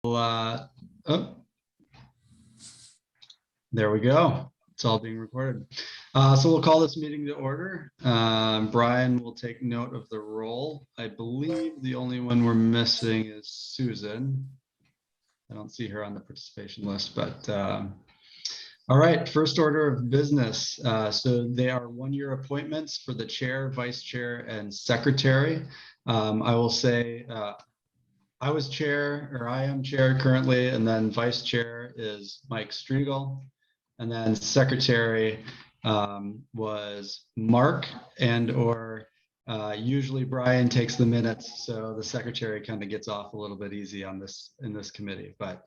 Oh, there we go. It's all being recorded. So we'll call this meeting to order. Brian will take note of the roll. I believe the only one we're missing is Susan. I don't see her on the participation list, but all right, first order of business. So they are one-year appointments for the chair, vice chair, and secretary. I will say I was chair, or I am chair currently, and then vice chair is Mike Striegel. And then secretary was Mark, and or usually Brian takes the minutes, so the secretary kind of gets off a little bit easy on this in this committee. But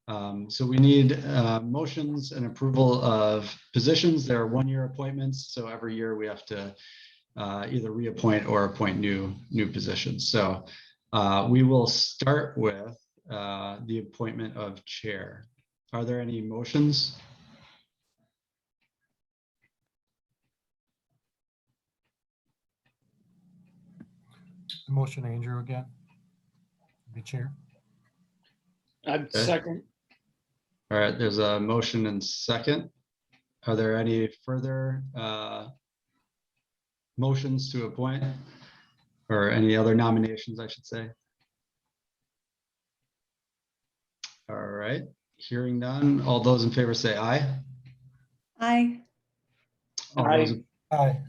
so we need motions and approval of positions. There are one-year appointments, so every year we have to either reappoint or appoint new positions. So we will start with the appointment of chair. Are there any motions? Motion Andrew again, the chair. I'd Okay. second. All right, there's a motion and second. Are there any further motions to appoint or any other nominations, I should say? All right, hearing none. All those in favor say aye. Aye. All Aye. those, Aye.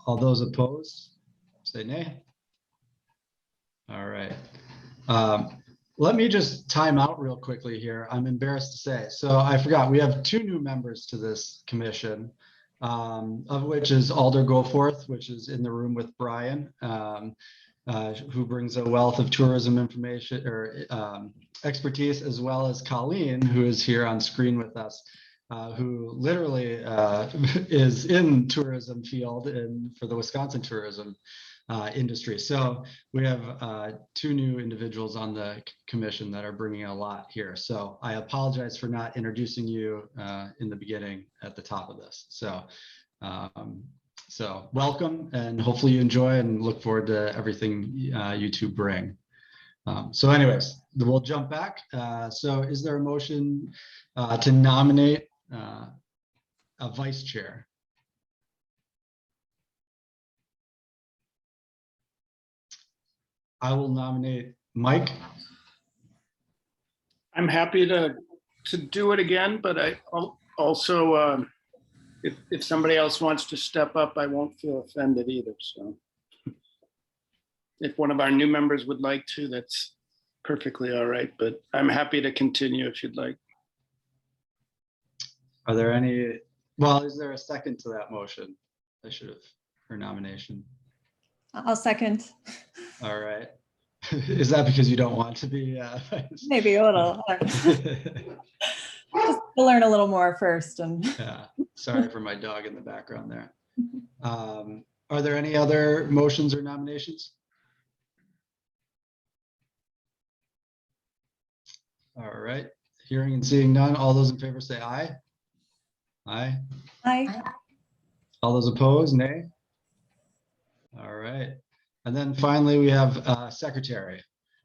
all those opposed say nay. All right. Let me just time out real quickly here. I'm embarrassed to say. So I forgot, we have two new members to this commission, of which is Alder Goforth, which is in the room with Brian, who brings a wealth of tourism information or expertise, as well as Colleen, who is here on screen with us, who literally is in tourism field and for the Wisconsin tourism industry. So we have two new individuals on the commission that are bringing a lot here. So I apologize for not introducing you in the beginning at the top of this. So so welcome, and hopefully you enjoy and look forward to everything you two bring. So anyways, we'll jump back. So is there a motion to nominate a vice chair? I will nominate Mike. I'm happy to do it again, but I also, if somebody else wants to step up, I won't feel offended either. So if one of our new members would like to, that's perfectly all right, but I'm happy to continue if you'd like. Are there any, well, is there a second to that motion? I should have, her nomination. I'll second. All right. Is that because you don't want to be? Maybe a little. Just to learn a little more first. And Yeah, sorry for my dog in the background there. Are there any other motions or nominations? All right, hearing and seeing none. All those in favor say aye. Aye. aye. All those opposed, nay. All right. And then finally, we have secretary.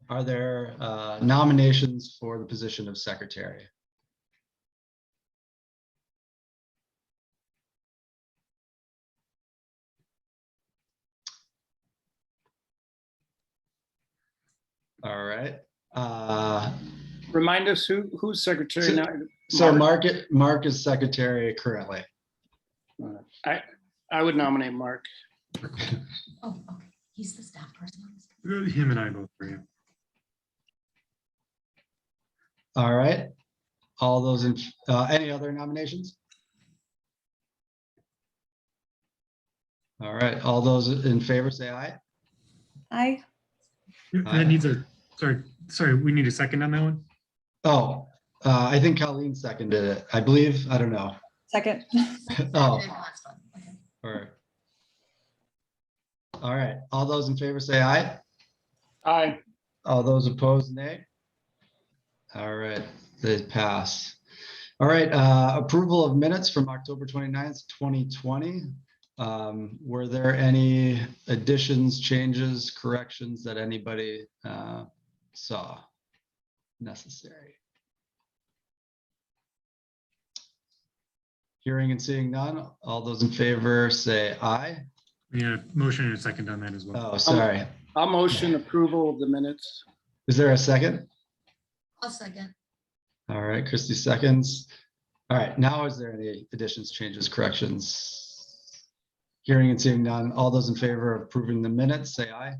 Are there nominations for the position of secretary? All right. Remind us who's secretary now? So Mark is secretary currently. I would nominate Mark. Oh, okay. He's the staff person. Him and I both for you. All right. All those in, any other nominations? All right. All those in favor say aye. Aye. That needs a, sorry, we need a second on that one. Oh, I think Colleen seconded it. I believe, I don't know. Second. Oh, Last one. Okay. all right. All right. All those in favor say aye. Aye. All those opposed, nay. All right, they pass. All right, approval of minutes from October 29th, 2020. Were there any additions, changes, corrections that anybody saw? necessary? Hearing and seeing none, all those in favor say aye. Yeah, motion and a second on that as well. Oh, sorry. I'll motion approval of the minutes. Is there a second? I'll second. All right, Christy seconds. All right, now is there any additions, changes, corrections? Hearing and seeing none, all those in favor of approving the minutes, say aye.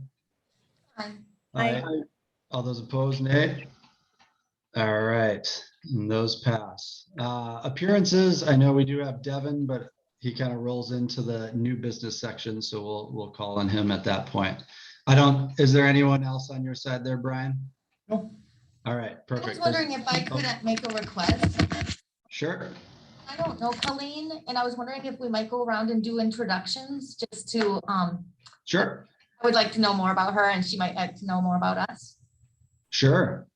Aye. Aye. All those opposed, nay. All right, and those pass. Appearances, I know we do have Devin, but he kind of rolls into the new business section, so we'll call on him at that point. Is there anyone else on your side there, Brian? No. All right, I was perfect. wondering if I could make a request. Sure. I don't know Colleen, and I was wondering if we might go around and do introductions just to, Sure. I would like to know more about her and she might like to know more about us. Sure.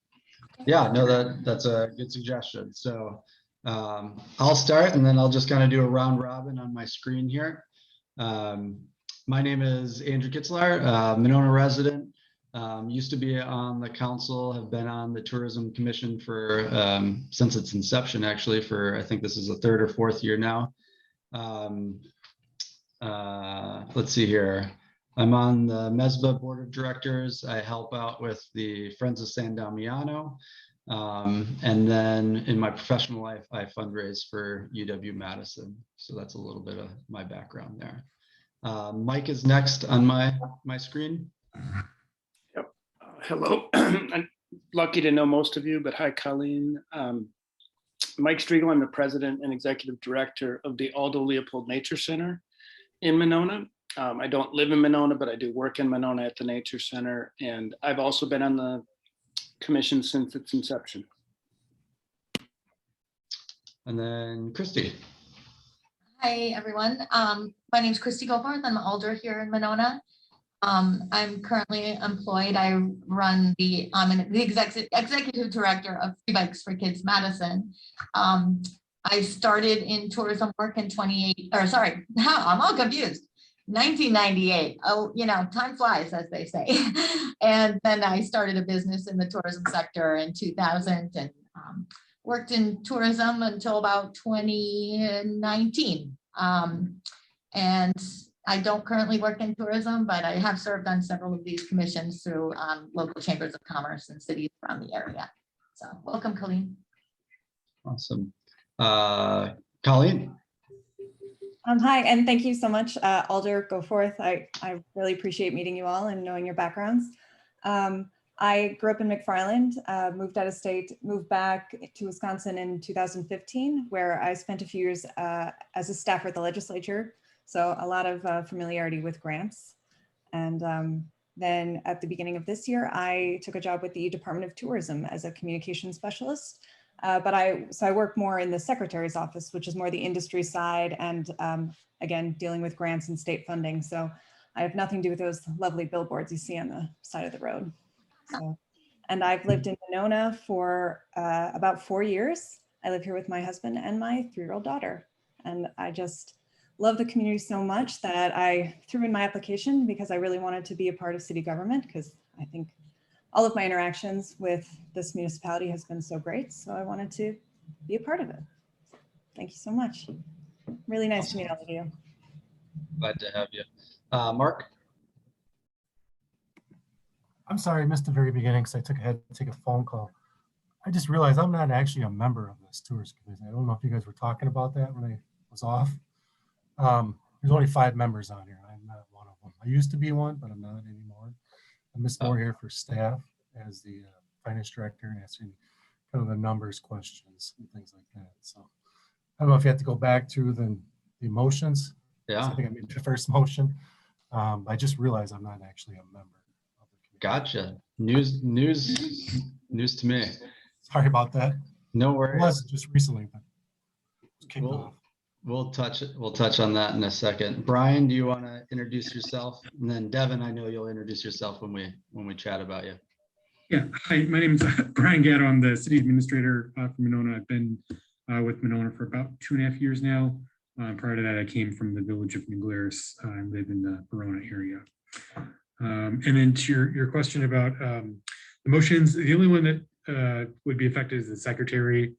Yeah, no, that's a good suggestion. So I'll start and then I'll just kind of do a round robin on my screen here. My name is Andrew Kitzlar, Monona resident. Used to be on the council, have been on the Tourism Commission for since its inception, actually, for I think this is the 3rd or 4th year now. Let's see here. I'm on the MESBA Board of Directors. I help out with the Friends of San Damiano. And then in my professional life, I fundraise for UW-Madison. So that's a little bit of my background there. Mike is next on my screen. Yep. Hello. I'm lucky to know most of you, but hi, Colleen. Mike Striegel, I'm the president and executive director of the Aldo Leopold Nature Center in Monona. I don't live in Monona, but I do work in Monona at the Nature Center. And I've also been on the commission since its inception. And then Christy. Hi, everyone. My name is Christy Goharth. I'm an alder here in Monona. I'm currently employed. I'm the executive director of Free Bikes for Kids Madison. I started in tourism work in I'm all confused. 1998. Oh, time flies, as they say. And then I started a business in the tourism sector in 2000 and worked in tourism until about 2019. And I don't currently work in tourism, but I have served on several of these commissions through local chambers of commerce and cities around the area. So welcome, Colleen. Awesome. Colleen. Hi, and thank you so much, Alder Goforth. I really appreciate meeting you all and knowing your backgrounds. I grew up in McFarland, moved out of state, moved back to Wisconsin in 2015, where I spent a few years as a staffer at the legislature. So a lot of familiarity with grants. And then at the beginning of this year, I took a job with the Department of Tourism as a communications specialist. But I work more in the secretary's office, which is more the industry side and again, dealing with grants and state funding. So I have nothing to do with those lovely billboards you see on the side of the road. So, and I've lived in Monona for about 4 years. I live here with my husband and my 3-year-old daughter. And I just love the community so much that I threw in my application because I really wanted to be a part of city government, because I think all of my interactions with this municipality has been so great. So I wanted to be a part of it. Thank you so much. Really nice to meet all of you. Glad to have you. Mark. I'm sorry, I missed the very beginning because I had to take a phone call. I just realized I'm not actually a member of this tours committee. I don't know if you guys were talking about that when I was off. There's only 5 members on here. I'm not one of them. I used to be one, but I'm not anymore. I'm just more here for staff as the finance director and answering kind of the numbers questions and things like that. So I don't know if you have to go back through the motions. Yeah. I think I made the first motion. I just realized I'm not actually a member of the committee. Gotcha. News to me. Sorry about that. No It worries. was just recently, but it was kicked off. We'll touch on that in a second. Brian, do you want to introduce yourself? And then Devin, I know you'll introduce yourself when we chat about you. Yeah, hi, my name is Brian Gatt. I'm the city administrator for Monona. I've been with Monona for about 2.5 years now. Prior to that, I came from the village of New Glarus. I live in the Verona area. And then to your question about the motions, the only one that would be affected is the secretary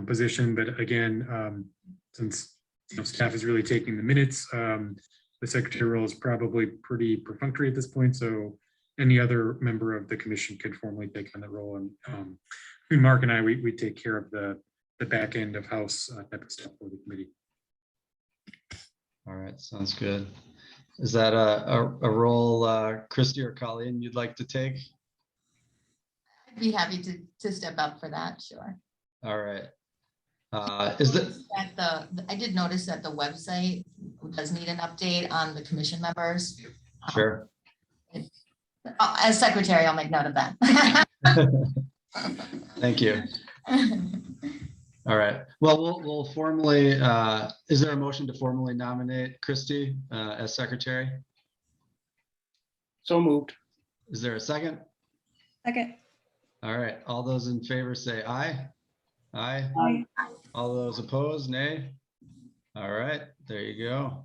position, but again, since staff is really taking the minutes, the secretary role is probably pretty perfunctory at this point, so any other member of the commission could formally take on the role. And between Mark and I, we take care of the back end of house type of stuff for the committee. All right, sounds good. Is that a role, Christy or Colleen, you'd like to take? I'd be happy to step up for that, sure. All right. I did notice that the website does need an update on the commission members. Sure. As secretary, I'll make note of that. Thank you. All right. Well, we'll formally, is there a motion to formally nominate Christy as secretary? So moved. Is there a second? Second. All right. All those in favor say aye. Aye. Aye. All those opposed, nay. All right. There you go.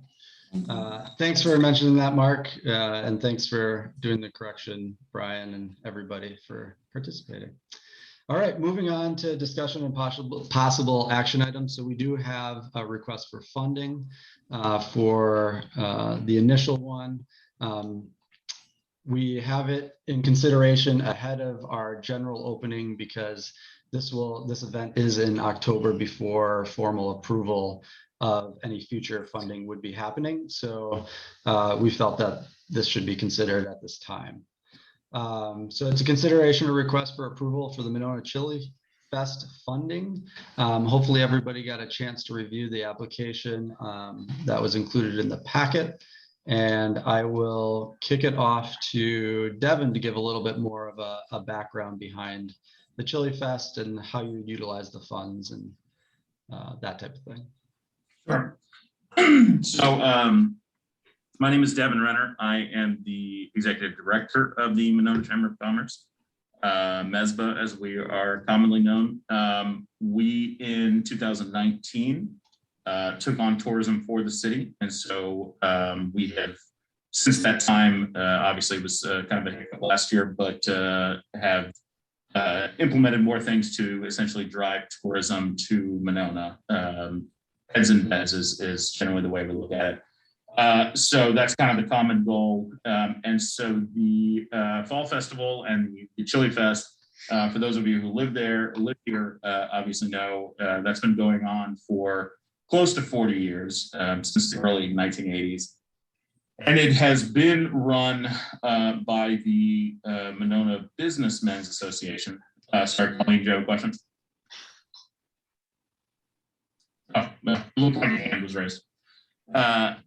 Thanks for mentioning that, Mark, and thanks for doing the correction, Brian, and everybody for participating. All right, moving on to discussion and possible action items. So we do have a request for funding for the initial one. We have it in consideration ahead of our general opening because this event is in October before formal approval of any future funding would be happening. So we felt that this should be considered at this time. So it's a consideration or request for approval for the Monona Chili Fest funding. Hopefully everybody got a chance to review the application that was included in the packet. And I will kick it off to Devin to give a little bit more of a background behind the Chili Fest and how you utilize the funds and that type of thing. Sure. So my name is Devin Renner. I am the executive director of the Monona Chamber of Commerce, MESBA, as we are commonly known. We, in 2019, took on tourism for the city. And so we have, since that time, obviously it was kind of a hiccup last year, but have implemented more things to essentially drive tourism to Monona. Heads and beds is generally the way we look at it. So that's kind of the common goal. And so the Fall Festival and the Chili Fest, for those of you who live here, obviously know that's been going on for close to 40 years, since the early 1980s. And it has been run by the Monona Businessmen's Association. Sorry, Colleen, Joe, questions? Oh, looked like a hand was raised.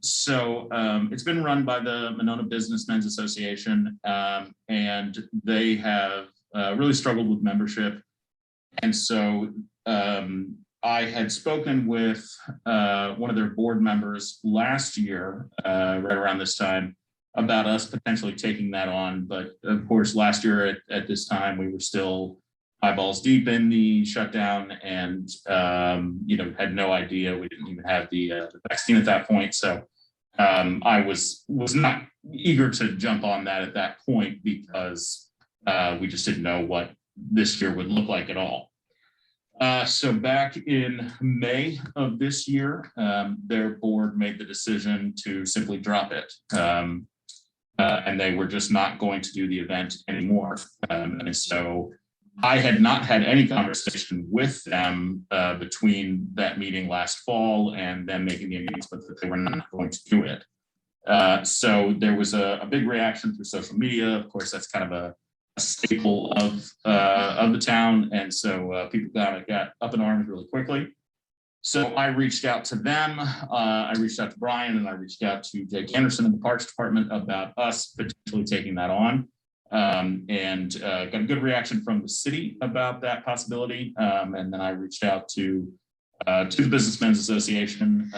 So it's been run by the Monona Businessmen's Association, and they have really struggled with membership. And so I had spoken with one of their board members last year, right around this time, about us potentially taking that on. But of course, last year at this time, we were still eyeballs deep in the shutdown and, had no idea. We didn't even have the vaccine at that point. So I was not eager to jump on that at that point because we just didn't know what this year would look like at all. So back in May of this year, their board made the decision to simply drop it. And they were just not going to do the event anymore. And so I had not had any conversation with them between that meeting last fall and them making the announcement that they were not going to do it. So there was a big reaction through social media. Of course, that's kind of a staple of the town. And so people got up in arms really quickly. So I reached out to them. I reached out to Brian and I reached out to Jake Anderson in the Parks Department about us potentially taking that on. And got a good reaction from the city about that possibility. And then I reached out to the Businessmen's Association,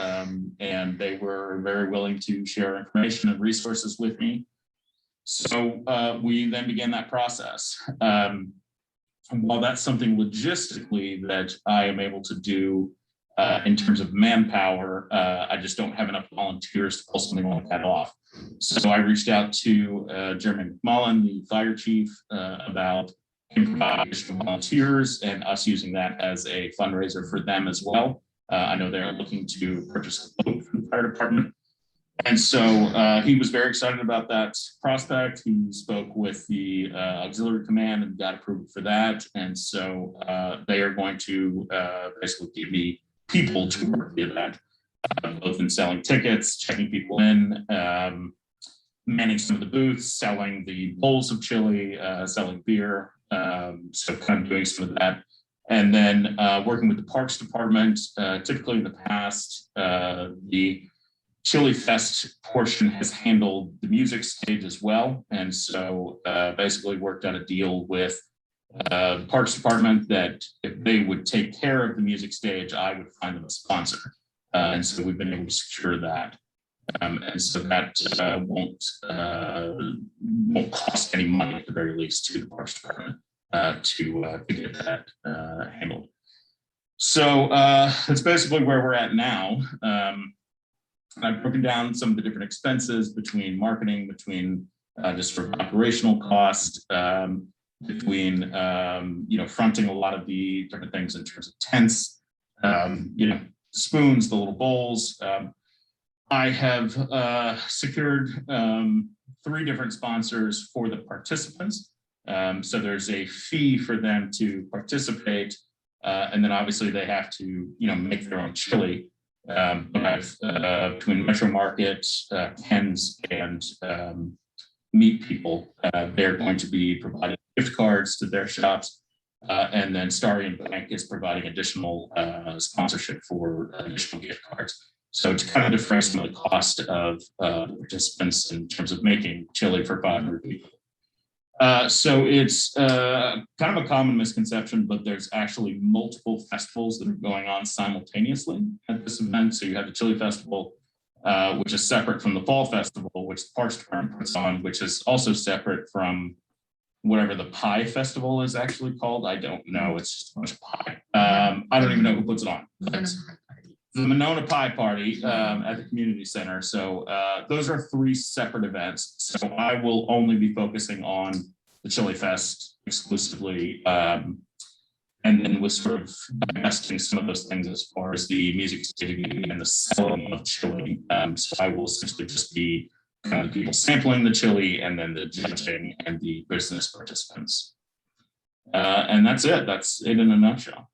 and they were very willing to share information and resources with me. So we then began that process. While that's something logistically that I am able to do in terms of manpower, I just don't have enough volunteers to pull something like that off. So I reached out to Jeremy McMullen, the fire chief, about can provide additional volunteers and us using that as a fundraiser for them as well. I know they're looking to purchase a boat for the fire department. And so he was very excited about that prospect. He spoke with the auxiliary command and got approved for that. And so they are going to basically give me people to work the event, both in selling tickets, checking people in, manning some of the booths, selling the bowls of chili, selling beer. So kind of doing some of that. And then working with the Parks Department. Typically in the past, the Chili Fest portion has handled the music stage as well. And so basically worked out a deal with the Parks Department that if they would take care of the music stage, I would find them a sponsor. And so we've been able to secure that. And so that won't cost any money at the very least to the Parks Department to get that handled. So that's basically where we're at now. I've broken down some of the different expenses between marketing, between just for operational cost, between fronting a lot of the different things in terms of tents, spoons, the little bowls. I have secured 3 different sponsors for the participants. So there's a fee for them to participate, and then obviously they have to make their own chili. But I've between Metro Market, Ken's, and Meat People, they're going to be providing gift cards to their shops, and then Starry and Bank is providing additional sponsorship for additional gift cards. So to kind of defray some of the cost of participants in terms of making chili for 500 people. So it's kind of a common misconception, but there's actually multiple festivals that are going on simultaneously at this event. So you have the Chili Festival, which is separate from the Fall Festival, which the Parks Department puts on, which is also separate from whatever the Pie Festival is actually called. I don't know. It's just a bunch of pie. I don't even know who puts it on. The Monona Pie Party at the community center. So those are 3 separate events. So I will only be focusing on the Chili Fest exclusively. And then was sort of divesting some of those things as far as the music staging and the selling of chili. So I will essentially just be kind of people sampling the chili and then the judging and the business participants. And that's it. That's it in a nutshell.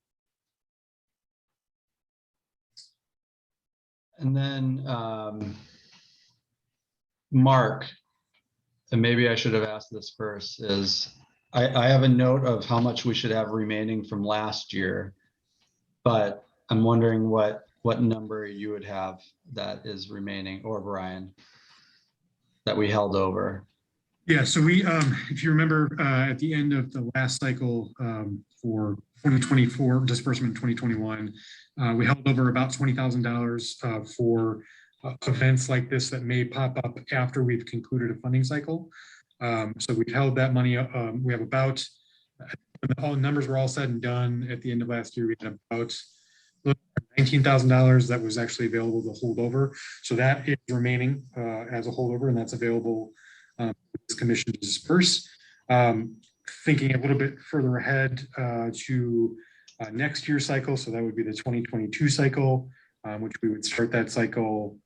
And then Mark, and maybe I should have asked this first, is I have a note of how much we should have remaining from last year, but I'm wondering what number you would have that is remaining, or Brian, that we held over. Yeah, so we, if you remember, at the end of the last cycle for 2024 disbursement in 2021, we held over about $20,000 for events like this that may pop up after we've concluded a funding cycle. So we've held that money. We have about, when all numbers were all said and done at the end of last year, we had about $19,000 that was actually available to hold over. So that is remaining as a holdover, and that's available for this commission to disperse. Thinking a little bit further ahead to next year's cycle, so that would be the 2022 cycle, which we would start that cycle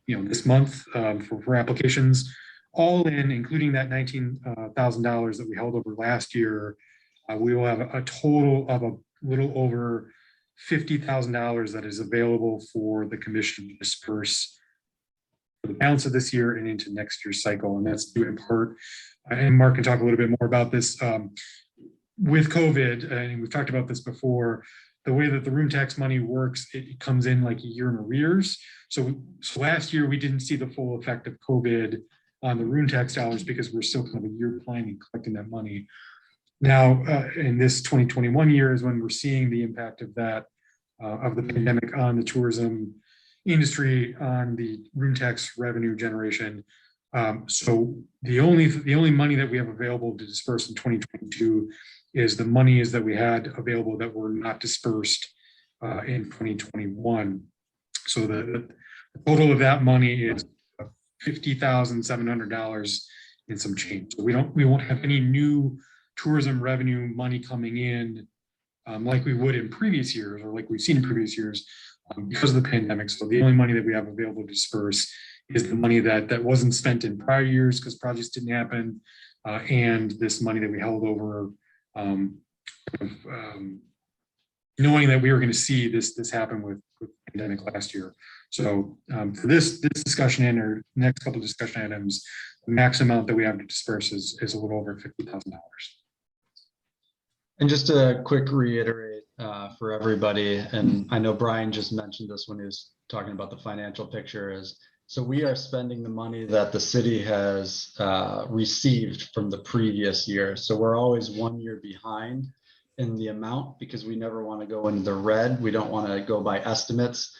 this month for applications. All in, including that $19,000 that we held over last year, we will have a total of a little over $50,000 that is available for the commission to disperse for the balance of this year and into next year's cycle. And that's due in part, and Mark can talk a little bit more about this, with COVID, and we've talked about this before, the way that the room tax money works, it comes in like a year in arrears. So last year we didn't see the full effect of COVID on the room tax dollars because we're still kind of a year behind in collecting that money. Now, in this 2021 year is when we're seeing the impact of that, of the pandemic on the tourism industry, on the room tax revenue generation. So the only money that we have available to disperse in 2022 is the monies that we had available that were not dispersed in 2021. So the total of that money is $50,700 and some change. So we won't have any new tourism revenue money coming in like we would in previous years, or like we've seen in previous years because of the pandemic. So the only money that we have available to disperse is the money that wasn't spent in prior years because projects didn't happen, and this money that we held over, knowing that we were going to see this happen with the pandemic last year. So for this discussion and or next couple of discussion items, the max amount that we have to disperse is a little over $50,000. And just a quick reiterate for everybody, and I know Brian just mentioned this when he was talking about the financial picture, is so we are spending the money that the city has received from the previous year. So we're always 1 year behind in the amount because we never want to go into the red. We don't want to go by estimates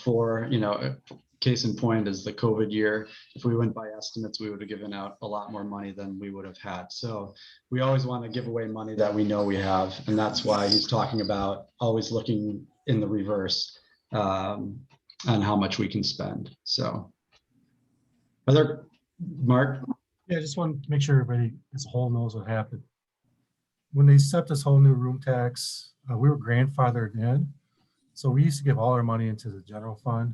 for, you know, case in point is the COVID year. If we went by estimates, we would have given out a lot more money than we would have had. So we always want to give away money that we know we have. And that's why he's talking about always looking in the reverse on how much we can spend. So Mark? Yeah, I just want to make sure everybody as a whole knows what happened. When they set this whole new room tax, we were grandfathered in. So we used to give all our money into the general fund.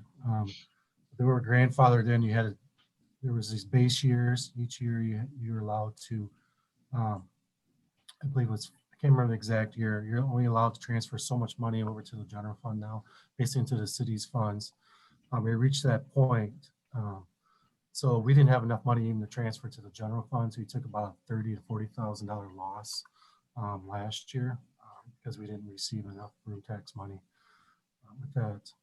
They were grandfathered in. There was these base years. Each year you were allowed to, I believe it was, I can't remember the exact year. You're only allowed to transfer so much money over to the general fund now, basically into the city's funds. We reached that point. So we didn't have enough money even to transfer to the general fund. So we took about a $30,000 to $40,000 loss last year because we didn't receive enough room tax money with that.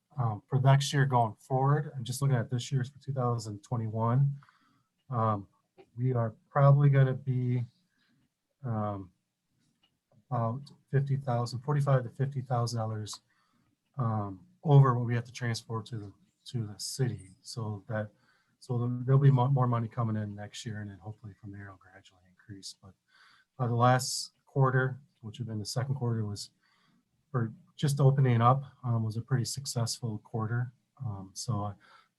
For next year going forward, I'm just looking at this year's for 2021. We are probably going to be about $45,000 to $50,000 over what we have to transfer to the city. So there'll be more money coming in next year, and then hopefully from there it'll gradually increase. But the last quarter, which had been the second quarter, was for just opening up, was a pretty successful quarter. So I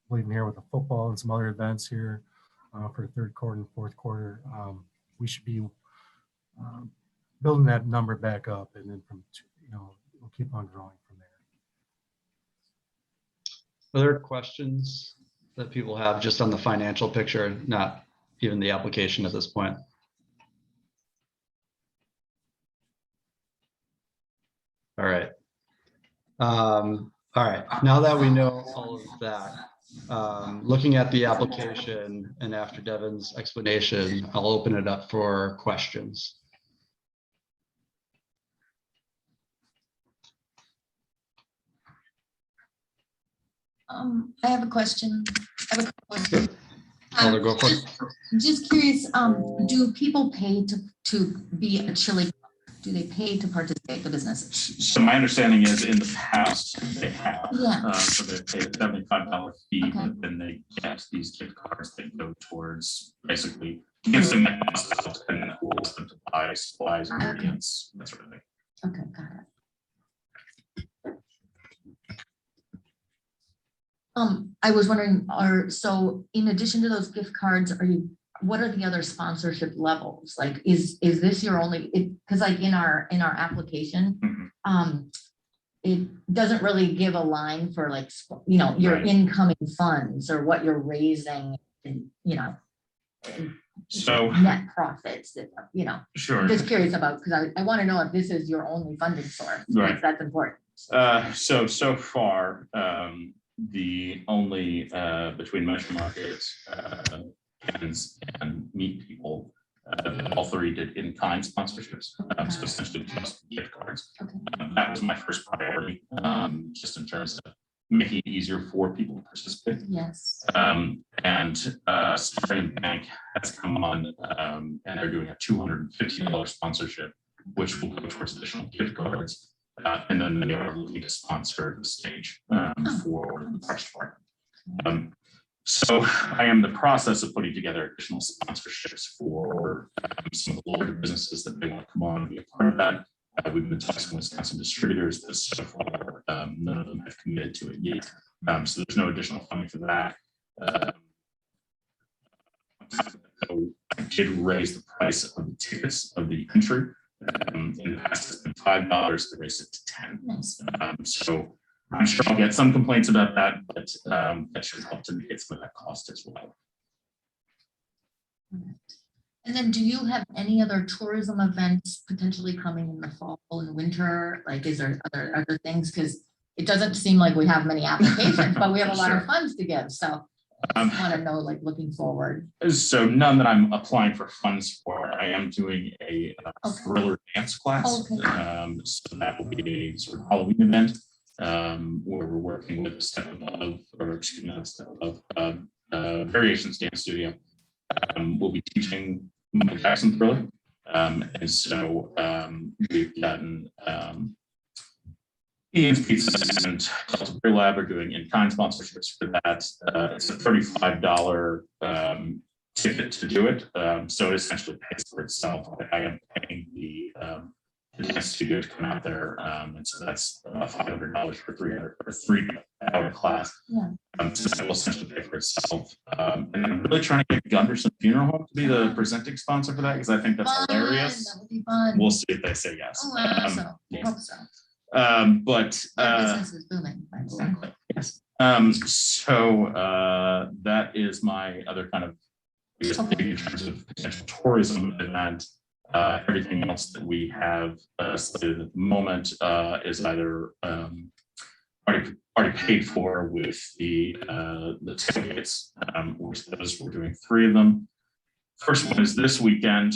believe here with the football and some other events here for the third quarter and fourth quarter, we should be building that number back up, and then we'll keep on growing from there. Other questions that people have just on the financial picture, not even the application at this point? All right. All right. Now that we know all of that, looking at the application and after Devin's explanation, I'll open it up for questions. I have a question. Alder, go for it. Just curious, do people pay to be a chili cook? Do they pay to participate in the business? So my understanding is in the past they have, Yeah. so they pay a $75 fee, Okay. but then they get these gift cards that go towards basically instant costs and that allows them to buy supplies, ingredients, that sort of thing. Okay, got it. I was wondering, so in addition to those gift cards, what are the other sponsorship levels? Like, is this your only, because like in our application, it doesn't really give a line for like, your Right. incoming funds or what you're raising and, So net profits, sure. just curious about, because I want to know if this is your only funding source. Right. If that's important. So far, the only between Measure Markets, Cans, and Meat People, all three did in-kind sponsorships, so essentially just gift cards. Okay. That was my first priority, just in terms of making it easier for people to participate. Yes. And Starting Bank has come on, and they're doing a $250 sponsorship, which will go towards additional gift cards. And then they are looking to sponsor the stage for the Parks Department. So I am in the process of putting together additional sponsorships for some of the larger businesses that they want to come on and be a part of that. We've been talking with Wisconsin distributors, but so far none of them have committed to it yet. So there's no additional funding for that. so I did raise the price of the tickets of the entry. In the past, it's been $5. I raised it to 10. Nice. So I'm sure I'll get some complaints about that, but that should help to mitigate some of that cost as well. And then do you have any other tourism events potentially coming in the fall and winter? Like, is there other things? Because it doesn't seem like we have many applications, but we have a lot of funds to give. So I want to know, like, looking forward. So none that I'm applying for funds for. I am doing a thriller dance class. Okay. So that will be a sort of Halloween event where we're working with Step Above, or excuse me, not Step Above, Variations Dance Studio. We'll be teaching Michael Jackson Thriller. And so we've gotten Ian's Pizza and Delta Beer Lab are doing in-kind sponsorships for that. It's a $35 ticket to do it. So it essentially pays for itself. I am paying the dance studio to come out there. And so that's $500 for 3-hour class. Yeah. So that will essentially pay for itself. And I'm really trying to get Gunderson Funeral Home to be the presenting sponsor for that, because I think that's hilarious. That would be fun. We'll see if they say yes. Oh, awesome. Yeah. Hope so. But Their business is booming. exactly, yes. That is my other kind of, I guess, Okay. big in terms of potential tourism event. Everything else that we have slated at the moment is either already paid for with the tailgates. We're doing 3 of them. First one is this weekend.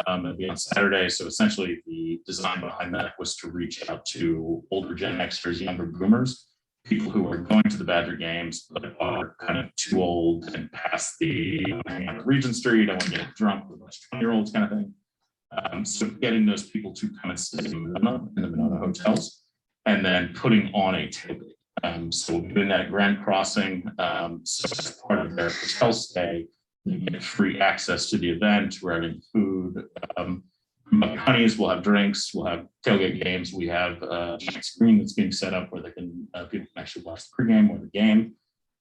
It'll be on Saturday. So essentially the design behind that was to reach out to older Gen Xers, younger boomers, people who are going to the Badger games, but are kind of too old and past the hanging out at Regent Street. I want to get drunk with a bunch of 20-year-olds kind of thing. So getting those people to come and stay in the Monona hotels, and then putting on a tailgate. So we're doing that at Grand Crossing. So as part of their hotel stay, you get free access to the event. We're having food. Honeys, we'll have drinks, we'll have tailgate games. We have a screen that's being set up where they can people can actually watch the pregame or the game.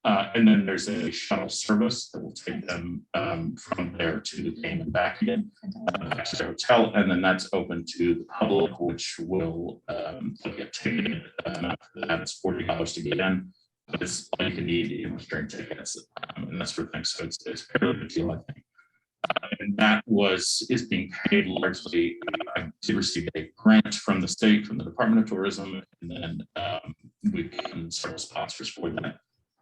And then there's a shuttle service that will take them from there to the game and back again, back to their hotel. And then that's open to the public, which will get ticketed. That's $40 to get in. But it's all you can need, even with drink tickets and that sort of thing. So it's a fairly good deal, I think. And that is being paid largely. I did receive a grant from the state, from the Department of Tourism, and then we've gotten several sponsors for that.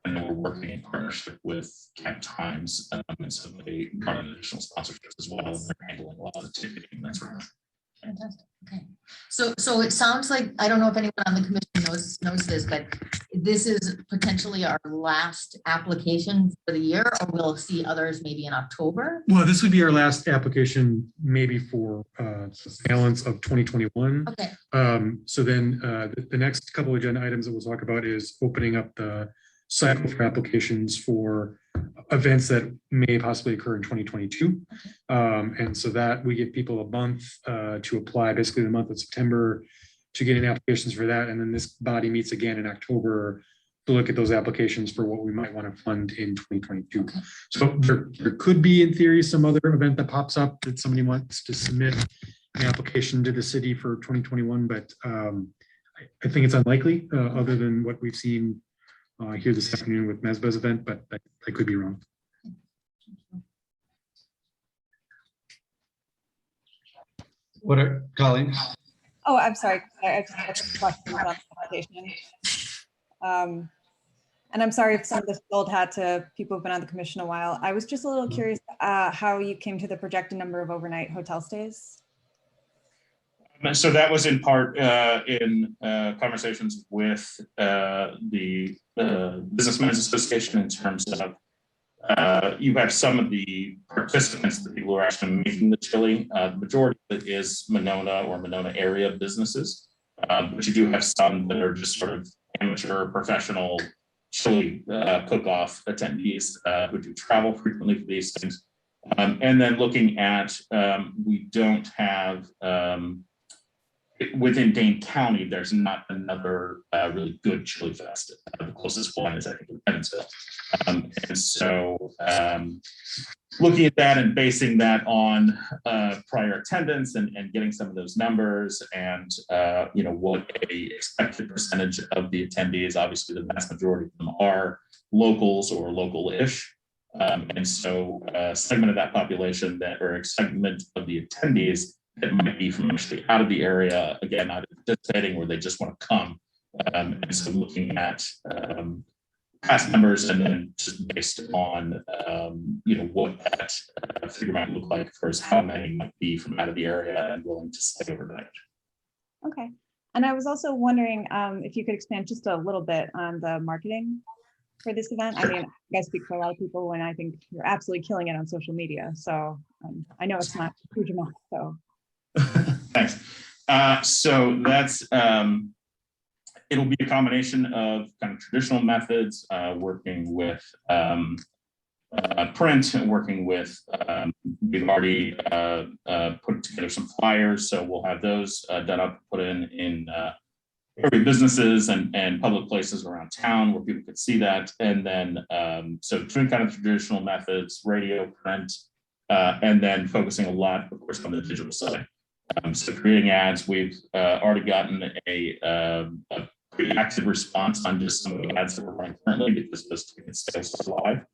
And then we're working in partnership with Gatt Times, and so they brought in additional sponsorships as well. And they're handling a lot of the ticketing and that sort of thing. Fantastic. Okay. So it sounds like, I don't know if anyone on the commission knows this, but this is potentially our last application for the year, or we'll see others maybe in October? Well, this would be our last application, maybe for balance of 2021. Okay. So then the next couple of agenda items that we'll talk about is opening up the cycle for applications for events that may possibly occur in 2022. And so that we give people a month to apply, basically the month of September, to get in applications for that. And then this body meets again in October to look at those applications for what we might want to fund in 2022. Okay. So there could be, in theory, some other event that pops up that somebody wants to submit an application to the city for 2021, but I think it's unlikely, other than what we've seen here this afternoon with Mesba's event, but I could be wrong. What are, Colleen? Oh, I'm sorry. I just had some questions about the application. And I'm sorry if some of this is old hat to people who've been on the commission a while. I was just a little curious how you came to the projected number of overnight hotel stays. So that was in part in conversations with the Businessmen's Association, in terms of you have some of the participants, the people who are actually making the chili. The majority of it is Monona or Monona area businesses, but you do have some that are just sort of amateur, professional chili cook-off attendees who do travel frequently for these things. And then looking at, we don't have, within Dane County, there's not another really good chili fest. The closest one is, I think, in Evansville. And so looking at that and basing that on prior attendance and getting some of those numbers and what a expected percentage of the attendees. Obviously, the vast majority of them are locals or local-ish. And so a segment of that population or a segment of the attendees that might be from actually out of the area, again, either participating or they just want to come. And so looking at past numbers and then just based on, what that figure might look like for how many might be from out of the area and willing to stay overnight. Okay. And I was also wondering if you could expand just a little bit on the marketing for this event. Sure. I mean, I speak for a lot of people when I think you're absolutely killing it on social media. So I know it's not a huge amount, so. Thanks. So that's, it'll be a combination of kind of traditional methods, working with print and working with, we've already put together some flyers. So we'll have those done up, put in area businesses and public places around town where people could see that. And then, so doing kind of traditional methods, radio, print, and then focusing a lot, of course, on the digital side. So creating ads, we've already gotten a pretty active response on just some of the ads that we're running currently because those ticket sales are live.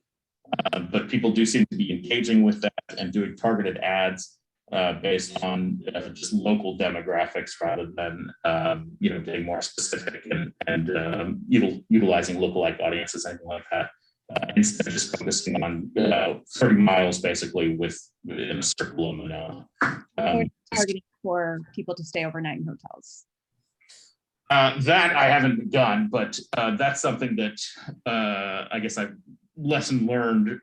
But people do seem to be engaging with that and doing targeted ads based on just local demographics rather than getting more specific and utilizing lookalike audiences, anything like that. Instead of just focusing on 30 miles basically within a circle of Monona. Targeting for people to stay overnight in hotels. That I haven't begun, but that's something that I guess I've lesson learned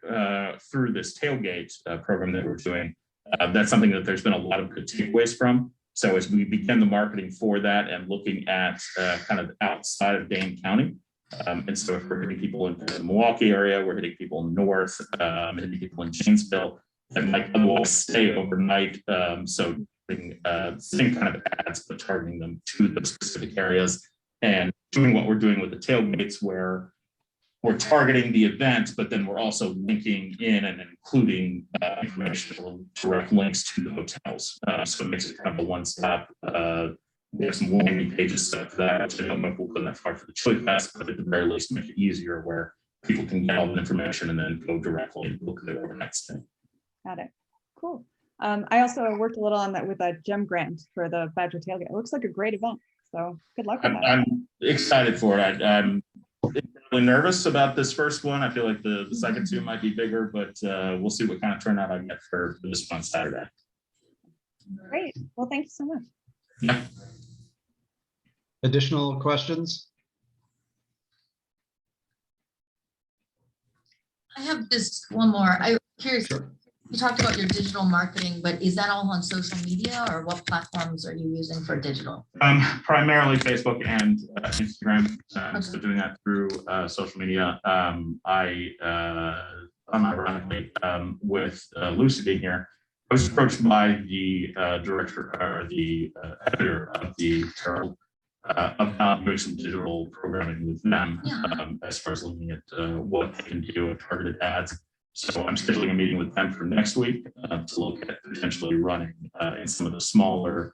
through this tailgate program that we're doing. That's something that there's been a lot of good takeaways from. So as we begin the marketing for that and looking at kind of outside of Dane County, and so if we're hitting people in the Milwaukee area, we're hitting people north, hitting people in Janesville that might otherwise stay overnight. So same kind of ads, but targeting them to those specific areas and doing what we're doing with the tailgates where we're targeting the event, but then we're also linking in and including information, direct links to the hotels. So it makes it kind of a one-stop. We have some landing pages set up for that, which I don't know if we'll go that far for the Chili Fest, but at the very least make it easier where people can get all the information and then go directly and book their overnight stay. Got it. Cool. I also worked a little on that with a GEM grant for the Badger Tailgate. It looks like a great event. So good luck with that. I'm excited for it. I'm really nervous about this first one. I feel like the second two might be bigger, but we'll see what kind of turnout I get for this one Saturday. Great. Well, thank you so much. Yeah. Additional questions? I have just one more. I'm curious. Sure. You talked about your digital marketing, but is that all on social media or what platforms are you using for digital? Primarily Facebook and Instagram. So doing that through social media. Ironically, with Lucy being here, I was approached by the director or the editor of the Herald about doing some digital programming with them as far as looking at what they can do with targeted ads. So I'm scheduling a meeting with them for next week to look at potentially running in some of the smaller,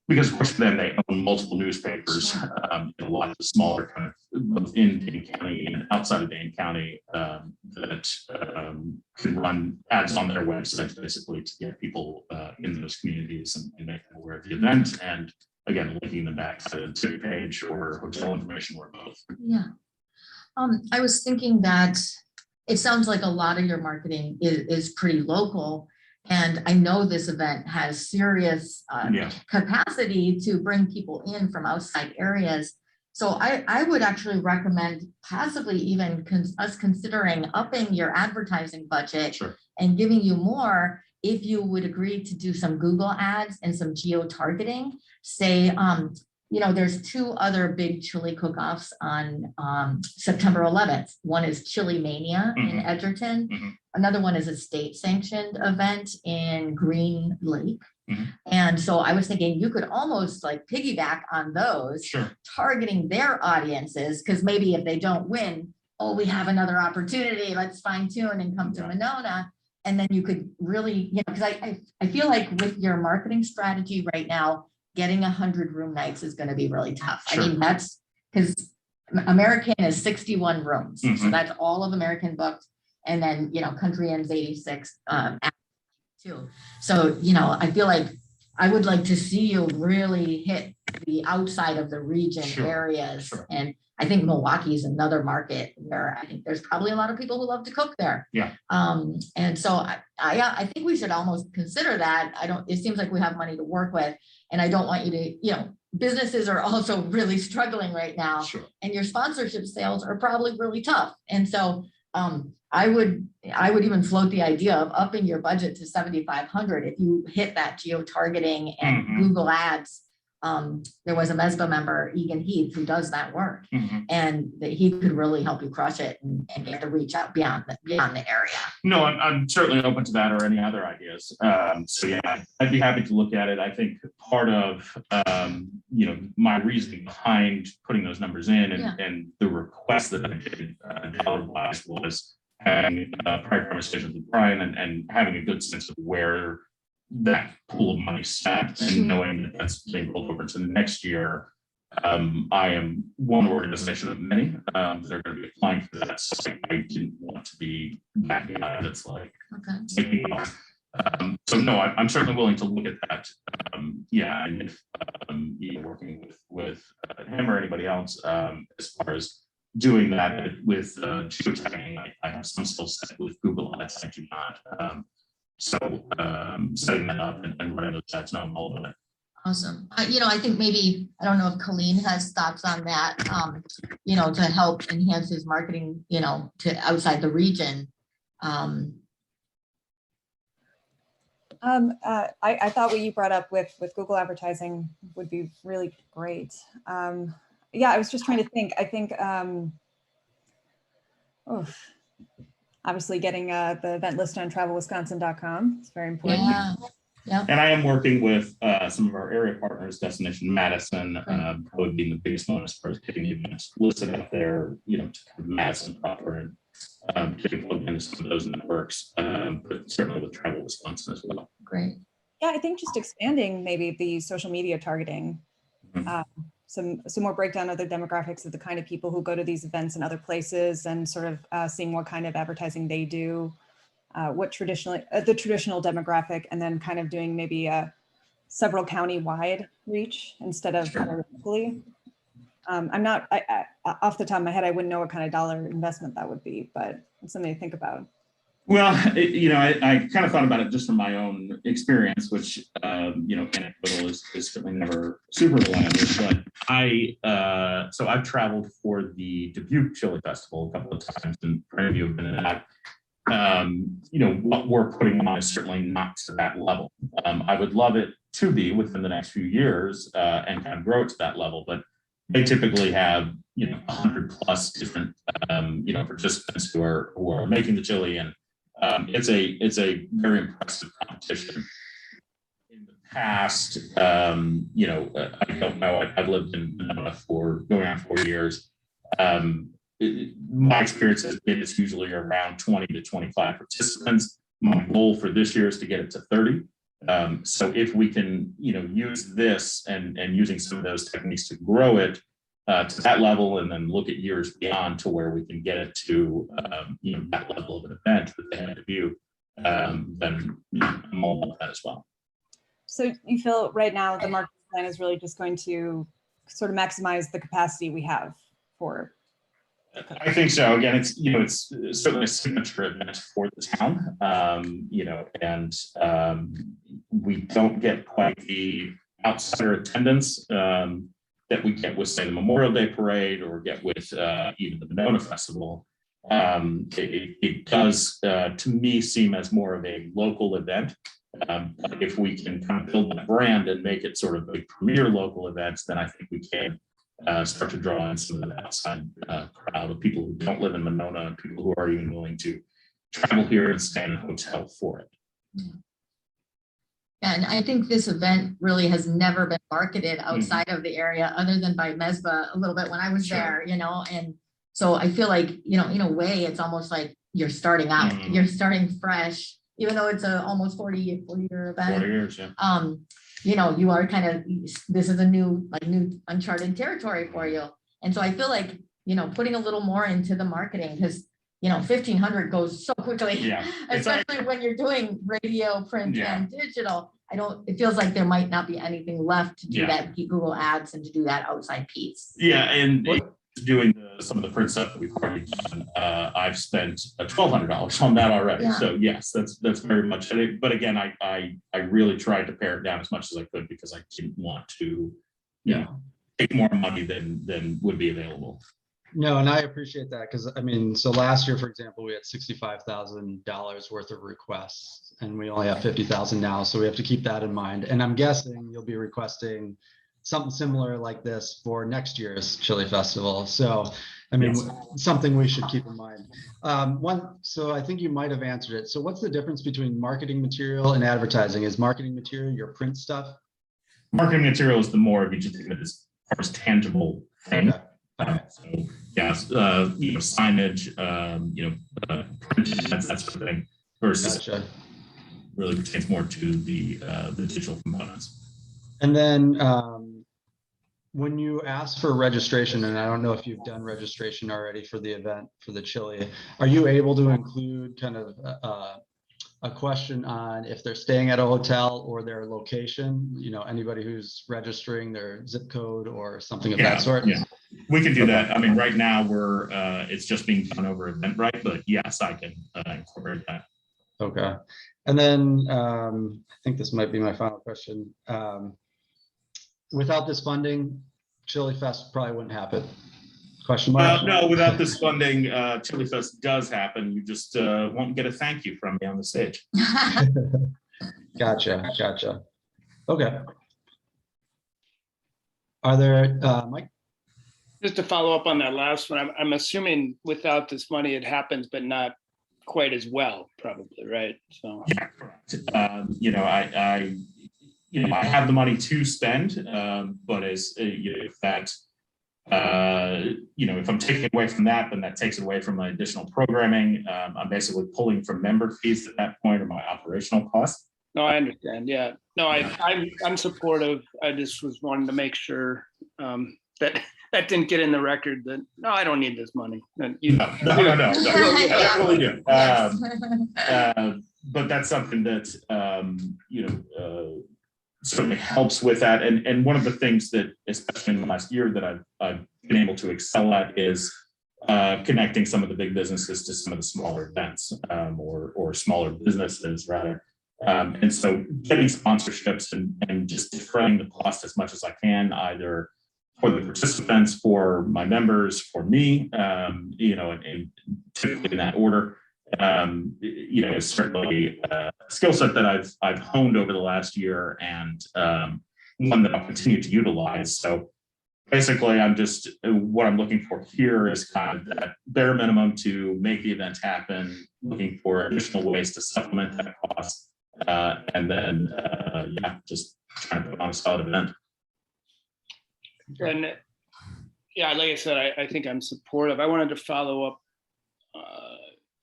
because of course then they own multiple newspapers, a lot of the smaller kind of both in Dane County and outside of Dane County that can run ads on their website basically to get people in those communities and make them aware of the event. And again, linking them back to the ticket page or hotel information or both. Yeah. I was thinking that it sounds like a lot of your marketing is pretty local. And I know this event has serious capacity to bring people in from outside areas. So I would actually recommend possibly even us considering upping your advertising budget and giving you more if you would agree to do some Google ads and some geo-targeting. Say, there's two other big chili cook-offs on September 11th. One is Chili Mania in Edgerton. Another one is a state-sanctioned event in Green Lake. And so I was thinking you could almost like piggyback on those, targeting their audiences, because maybe if they don't win, we have another opportunity, let's fine tune and come to Monona. And then you could really, because I feel like with your marketing strategy right now, getting 100 room nights is going to be really tough. Sure. I mean, that's because American is 61 rooms. So that's all of American booked. And then, Country Inn's 86 too. So, I feel like I would like to see you really hit the outside of the region areas. Sure. And I think Milwaukee is another market where I think there's probably a lot of people who love to cook there. Yeah. And so I think we should almost consider that. It seems like we have money to work with, and I don't want you to, businesses are also really struggling right now. Sure. And your sponsorship sales are probably really tough. And so I would even float the idea of upping your budget to 7,500 if you hit that geo-targeting and Google Ads. There was a MESBA member, Egan Heath, who does that work, and that he could really help you crush it and get to reach out beyond the area. No, I'm certainly open to that or any other ideas. So yeah, I'd be happy to look at it. I think part of my reasoning behind putting those numbers in and the request that I did dollar-wise was having prior conversations with Brian and having a good sense of where that pool of money sat and knowing that that's being rolled over to the next year. I am one organization of many that are going to be applying for that. So I didn't want to be that guy that's like, taking off. So no, I'm certainly willing to look at that. And if working with him or anybody else as far as doing that with geotagging, I have some skill set with Google Ads. I do not. So setting that up and running those ads, no, I'm all of it. Awesome. I think maybe, I don't know if Colleen has thoughts on that, to help enhance his marketing, to outside the region. I thought what you brought up with Google advertising would be really great. I was just trying to think. I think, obviously getting the event list on travelwisconsin.com is very important. Yeah. And I am working with some of our area partners, Destination Madison, probably being the biggest one as far as getting the events listed out there, to kind of Madison proper and getting plugged into some of those networks, but certainly with Travel Wisconsin as well. Great. Yeah, I think just expanding maybe the social media targeting, some more breakdown of the demographics of the kind of people who go to these events in other places and sort of seeing what kind of advertising they do. What traditionally the traditional demographic, and then kind of doing maybe a several county-wide reach instead of locally. I'm not off the top of my head, I wouldn't know what kind of dollar investment that would be, but it's something to think about. Well, I kind of thought about it just from my own experience, which anecdotal is certainly never super glamorous, but I've traveled for the Dubuque Chili Festival a couple of times, and for any of you have been in that. What we're putting on is certainly not to that level. I would love it to be within the next few years and kind of grow it to that level, but they typically have 100 plus different participants who are making the chili, and it's a very impressive competition. In the past, I don't know. I've lived in Manila for going on 4 years. My experience has been it's usually around 20 to 25 participants. My goal for this year is to get it to 30. So if we can, use this and using some of those techniques to grow it to that level, and then look at years beyond to where we can get it to, that level of an event that they have to view, then I'm all about that as well. So you feel right now the marketing plan is really just going to sort of maximize the capacity we have for. I think so. Again, it's certainly a signature event for the town, we don't get quite the outsider attendance that we get with, say, the Memorial Day Parade or get with even the Monona Festival. It does, to me, seem as more of a local event. If we can kind of build that brand and make it sort of a premier local events, then I think we can start to draw in some of the outside crowd of people who don't live in Monona and people who are even willing to travel here and stay in a hotel for it. And I think this event really has never been marketed outside of the area other than by MESBA a little bit when I was there, and so I feel like, in a way, it's almost like you're starting out, you're starting fresh, even though it's a almost 40-year 40 event. years, yeah. You know, you are kind of, this is a new uncharted territory for you. And so I feel like, you know, putting a little more into the marketing, because, you know, 1,500 goes so quickly. Yeah. Especially when you're doing radio, print, Yeah. and digital. It feels like there might not be anything left to do Yeah. that Google Ads and to do that outside piece. Yeah, and doing some of the print stuff that we've already done, I've spent $1,200 on that already. Yeah. So yes, that's very much it. But again, I really tried to pare it down as much as I could because I didn't want to, you know, take more money than would be available. No, and I appreciate that because I mean, so last year, for example, we had $65,000 worth of requests, and we only have 50,000 now, so we have to keep that in mind. And I'm guessing you'll be requesting something similar like this for next year's Chili Festival. So, I mean, Yes. something we should keep in mind. So I think you might have answered it. So what's the difference between marketing material and advertising? Is marketing material your print stuff? Marketing material is the more if you just think of it as tangible thing. Okay. So yes, you know, signage, you know, print ads, that sort of thing, versus Gotcha. really pertains more to the digital components. And then when you ask for registration, and I don't know if you've done registration already for the event for the chili, are you able to include kind of a question on if they're staying at a hotel or their location? You know, anybody who's registering their zip code or something of that sort? Yeah, we can do that. I mean, right now we're it's just being done over Eventbrite, but yes, I can incorporate that. Okay. And then I think this might be my final question. Without this funding, Chili Fest probably wouldn't happen. Question mark? No, without this funding, Chili Fest does happen. You just won't get a thank you from me on the stage. Gotcha. Okay. Are there, Mike? Just to follow up on that last one, I'm assuming without this money, it happens, but not quite as well, probably, right? So Yeah, correct. You know, I have the money to spend, but as if that, you know, if I'm taking away from that, then that takes away from my additional programming. I'm basically pulling from member fees at that point or my operational costs. no, I understand. Yeah, no, I'm supportive. I just was wanting to make sure that didn't get in the record that no, I don't need this money. And you No, I definitely do. But that's something that you know, certainly helps with that. And one of the things that, especially in the last year, that I've been able to excel at is connecting some of the big businesses to some of the smaller events, or smaller businesses rather. And so getting sponsorships and just defraying the cost as much as I can, either for the participants, for my members, for me, you know, and typically in that order. You know, it's certainly a skill set that I've honed over the last year, and one that I'll continue to utilize. So basically, what I'm looking for here is kind of that bare minimum to make the event happen, looking for additional ways to supplement that cost, and then yeah, just trying to put on a solid event. And yeah, like I said, I think I'm supportive. I wanted to follow up.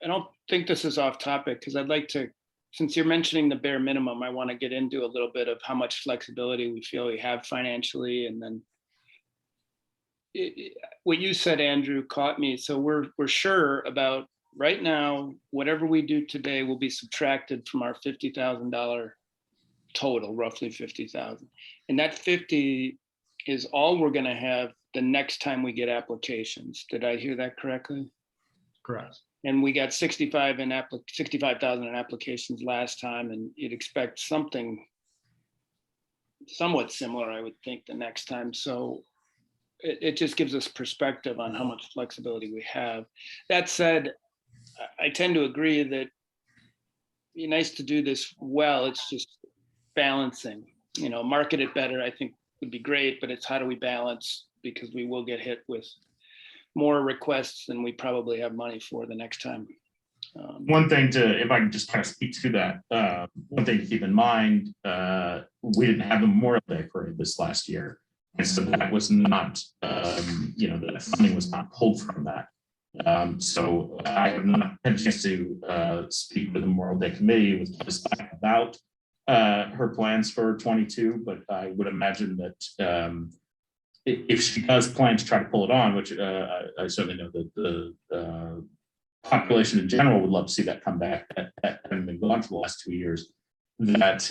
I don't think this is off topic because I'd like to, since you're mentioning the bare minimum, I want to get into a little bit of how much flexibility we feel we have financially. And then what you said, Andrew, caught me. So we're sure about right now, whatever we do today will be subtracted from our $50,000 total, roughly 50,000. And that 50 is all we're going to have the next time we get applications. Did I hear that correctly? Correct. And we got 65,000 in applications last time, and you'd expect something somewhat similar, I would think, the next time. So it just gives us perspective on how much flexibility we have. That said, I tend to agree that it'd be nice to do this well. It's just balancing, you know, market it better, I think would be great, but it's how do we balance, because we will get hit with more requests than we probably have money for the next time. One thing if I can just kind of speak to that, one thing to keep in mind, we didn't have the Memorial Day parade this last year. And so that was not, you know, the funding was not pulled from that. So I have not had a chance to speak with the Memorial Day Committee with Ms. Slack about her plans for 22, but I would imagine that if she does plan to try to pull it on, which I certainly know that the population in general would love to see that come back, having been gone for the last 2 years, that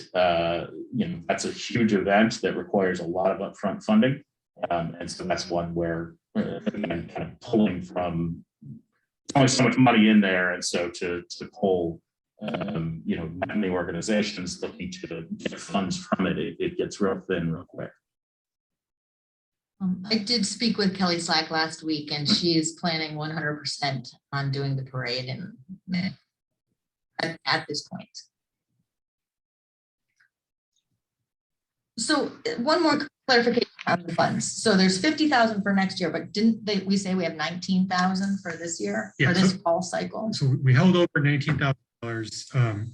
that's a huge event that requires a lot of upfront funding. And so that's one where again, kind of pulling from only so much money in there, and so to pull many organizations looking to get funds from it, it gets real thin real quick. I did speak with Kelly Slack last week, and she is planning 100% on doing the parade and at this point. So one more clarification on the funds. So there's 50,000 for next year, but didn't we say we have 19,000 for this year, Yeah, for this fall cycle? So we held over $19,000.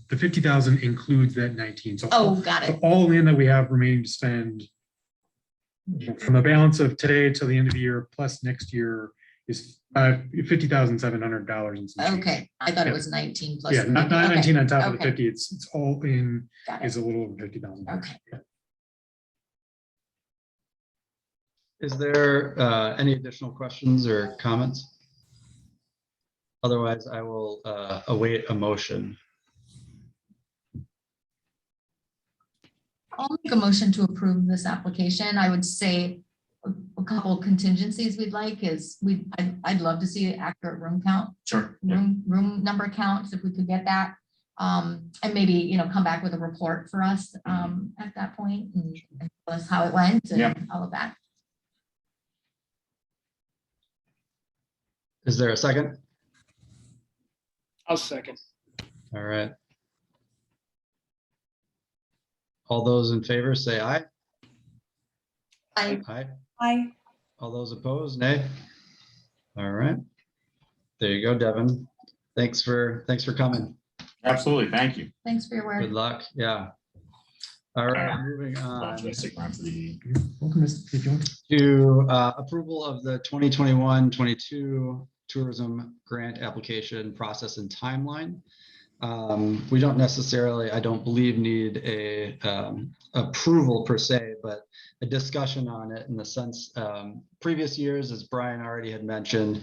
The 50,000 includes that 19. So Oh, got it. all in that we have remaining to spend from the balance of today till the end of the year plus next year is $50,700. Okay, I thought it was 19 plus. Yeah, not 19 on top of the Okay. 50. It's all in Got it. is a little over 50,000. Okay. Is there any additional questions or comments? Otherwise, I will await a motion. I'll make a motion to approve this application. I would say a couple of contingencies we'd like is I'd love to see an accurate room count, Sure. room number counts if we could get that. And maybe, come back with a report for us at that point and tell us how it went and all of that. Is there a second? I'll second. All right. All those in favor say aye. I Aye. Aye. All those opposed, nay. All right. There you go, Devin. Thanks for coming. Absolutely. Thank you. thanks for your work. Good luck. Yeah. All right, moving on Should I stick around for the Welcome, if you want. to approval of the 2021-22 tourism grant application process and timeline. We don't necessarily, I don't believe, need a approval per se, but a discussion on it in the sense, previous years, as Brian already had mentioned,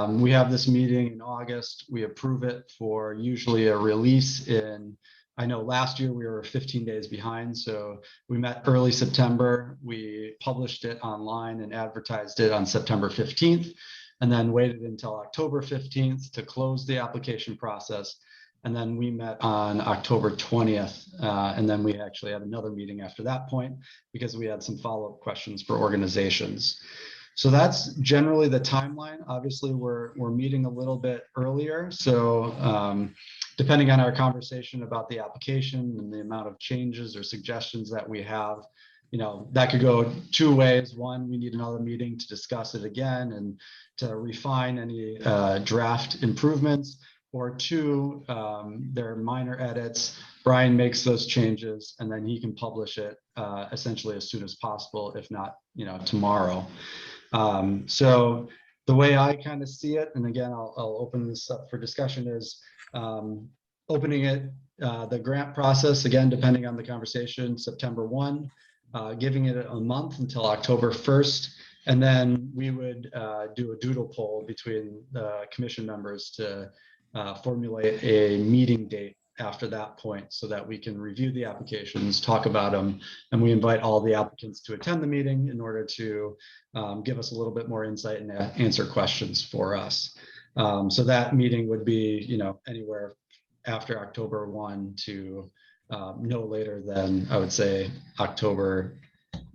we have this meeting in August. We approve it for usually a release in, I know last year we were 15 days behind, so we met early September. We published it online and advertised it on September 15th, and then waited until October 15th to close the application process. And then we met on October 20th. And then we actually had another meeting after that point because we had some follow-up questions for organizations. So that's generally the timeline. Obviously, we're meeting a little bit earlier. So depending on our conversation about the application and the amount of changes or suggestions that we have, that could go two ways. One, we need another meeting to discuss it again and to refine any draft improvements. Or two, there are minor edits. Brian makes those changes and then he can publish it essentially as soon as possible, if not, tomorrow. So the way I kind of see it, and again, I'll open this up for discussion, is opening it, the grant process, again, depending on the conversation, September 1, giving it a month until October 1st. And then we would do a doodle poll between the commission members to formulate a meeting date after that point so that we can review the applications, talk about them, and we invite all the applicants to attend the meeting in order to give us a little bit more insight and answer questions for us. So that meeting would be, anywhere after October 1 to no later than, I would say, October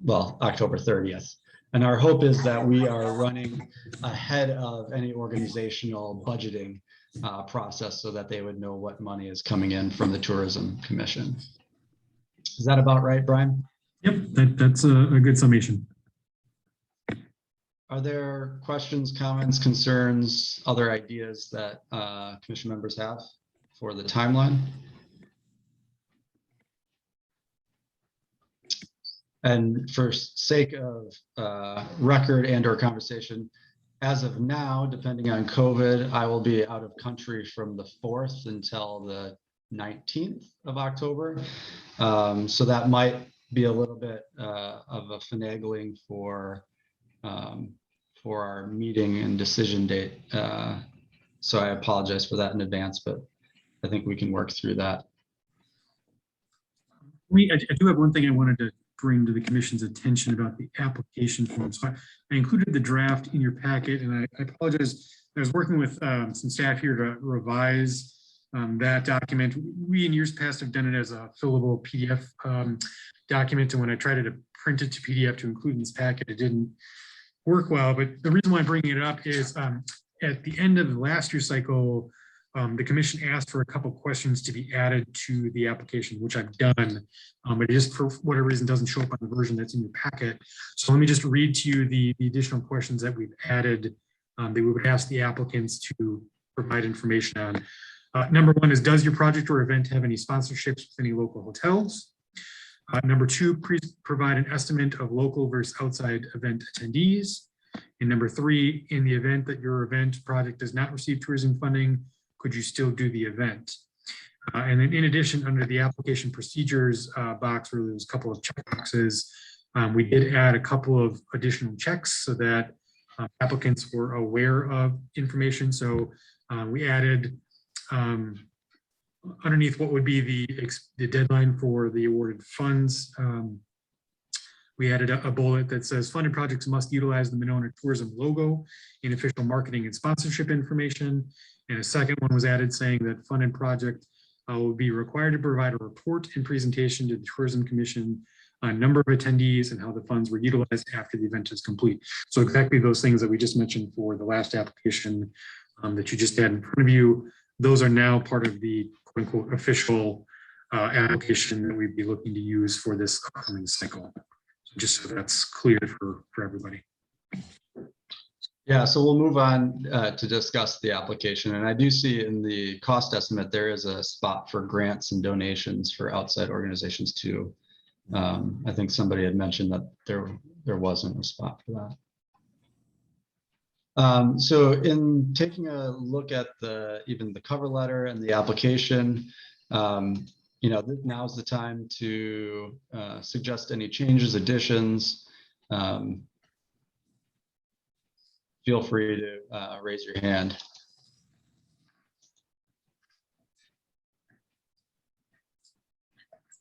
30th. And our hope is that we are running ahead of any organizational budgeting process so that they would know what money is coming in from the Tourism Commission. Is that about right, Brian? Yep, that's a good summation. Are there questions, comments, concerns, other ideas that commission members have for the timeline? And for sake of record and or conversation, as of now, depending on COVID, I will be out of country from the 4th until the 19th of October. So that might be a little bit of a finagling for our meeting and decision date. So I apologize for that in advance, but I think we can work through that. I do have one thing I wanted to bring to the commission's attention about the application form. So I included the draft in your packet, and I apologize. I was working with some staff here to revise that document. We in years past have done it as a fillable PDF document, and when I tried to print it to PDF to include in this packet, it didn't work well. But the reason why I'm bringing it up is at the end of the last year's cycle, the commission asked for a couple questions to be added to the application, which I've done, but it just for whatever reason doesn't show up on the version that's in your packet. So let me just read to you the additional questions that we've added that we would ask the applicants to provide information on. Number one is, does your project or event have any sponsorships with any local hotels? Number two, please provide an estimate of local versus outside event attendees. And number three, in the event that your event project does not receive tourism funding, could you still do the event? And then in addition, under the application procedures box where there's a couple of check boxes, we did add a couple of additional checks so that applicants were aware of information. So we added underneath what would be the deadline for the awarded funds. We added a bullet that says funded projects must utilize the Monona Tourism logo in official marketing and sponsorship information. And a second one was added saying that funded project will be required to provide a report and presentation to the Tourism Commission on number of attendees and how the funds were utilized after the event is complete. So exactly those things that we just mentioned for the last application that you just had in front of you, those are now part of the quote unquote official application that we'd be looking to use for this upcoming cycle. So just so that's clear for everybody. Yeah, so we'll move on to discuss the application. And I do see in the cost estimate, there is a spot for grants and donations for outside organizations too. I think somebody had mentioned that there wasn't a spot for that. So in taking a look at even the cover letter and the application, now's the time to suggest any changes, additions. Feel free to raise your hand.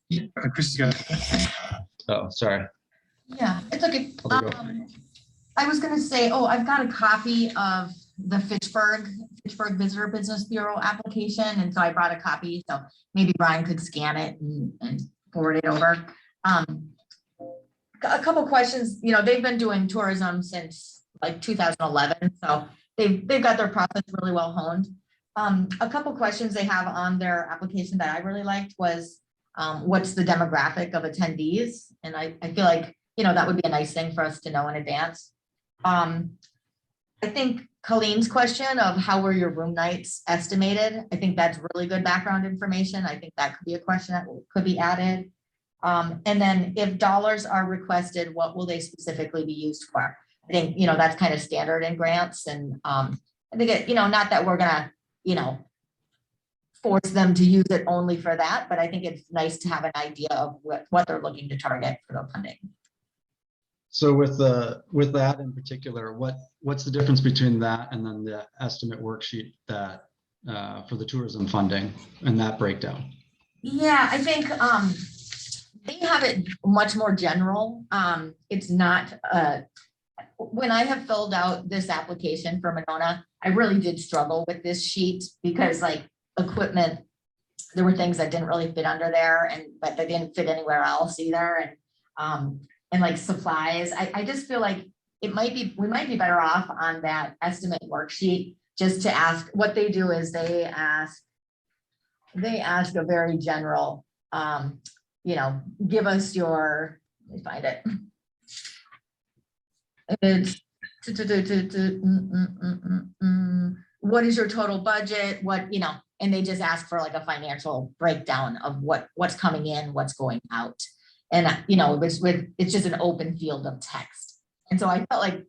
Yeah, Christy got it. Oh, sorry. Yeah, it's okay. I'll go. I was gonna say, I've got a copy of the Fitchburg Visitor Business Bureau application, and so I brought a copy, so maybe Brian could scan it and forward it over. A couple questions. They've been doing tourism since like 2011, so they've got their process really well honed. A couple questions they have on their application that I really liked was, what's the demographic of attendees? And I feel like, that would be a nice thing for us to know in advance. I think Colleen's question of how were your room nights estimated? I think that's really good background information. I think that could be a question that could be added. And then if dollars are requested, what will they specifically be used for? I think, that's kind of standard in grants. And I think, not that we're gonna, force them to use it only for that, but I think it's nice to have an idea of what they're looking to target for the funding. So with that in particular, what's the difference between that and then the estimate worksheet that for the tourism funding and that breakdown? Yeah, I think they have it much more general. It's not when I have filled out this application for Monona, I really did struggle with this sheet because like equipment, there were things that didn't really fit under there, but they didn't fit anywhere else either. And like supplies, I just feel like we might be better off on that estimate worksheet just to ask. What they do is they ask a very general, give us your, let me find it. It's what is your total budget? And they just ask for like a financial breakdown of what's coming in, what's going out. And it's just an open field of text. And so I felt like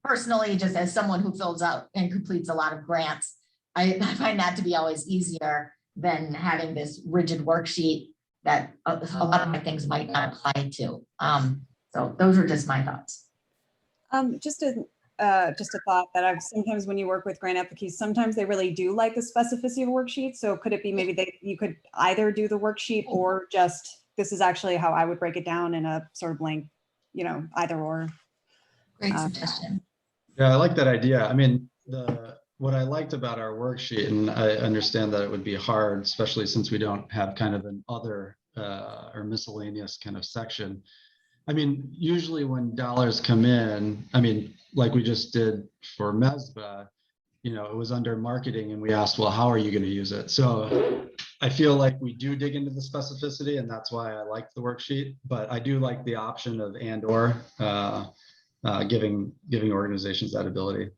personally, just as someone who fills out and completes a lot of grants, I find that to be always easier than having this rigid worksheet that a lot of my things might not apply to. So those are just my thoughts. Just a thought that I've sometimes when you work with grant applications, sometimes they really do like the specificity of a worksheet. So could it be maybe you could either do the worksheet or just, this is actually how I would break it down in a sort of blank, either or. Great suggestion. Yeah, I like that idea. I mean, what I liked about our worksheet, and I understand that it would be hard, especially since we don't have kind of an other or miscellaneous kind of section. I mean, usually when dollars come in, I mean, like we just did for MESBA, it was under marketing and we asked, well, how are you going to use it? So I feel like we do dig into the specificity, and that's why I like the worksheet, but I do like the option of and/or giving organizations that ability.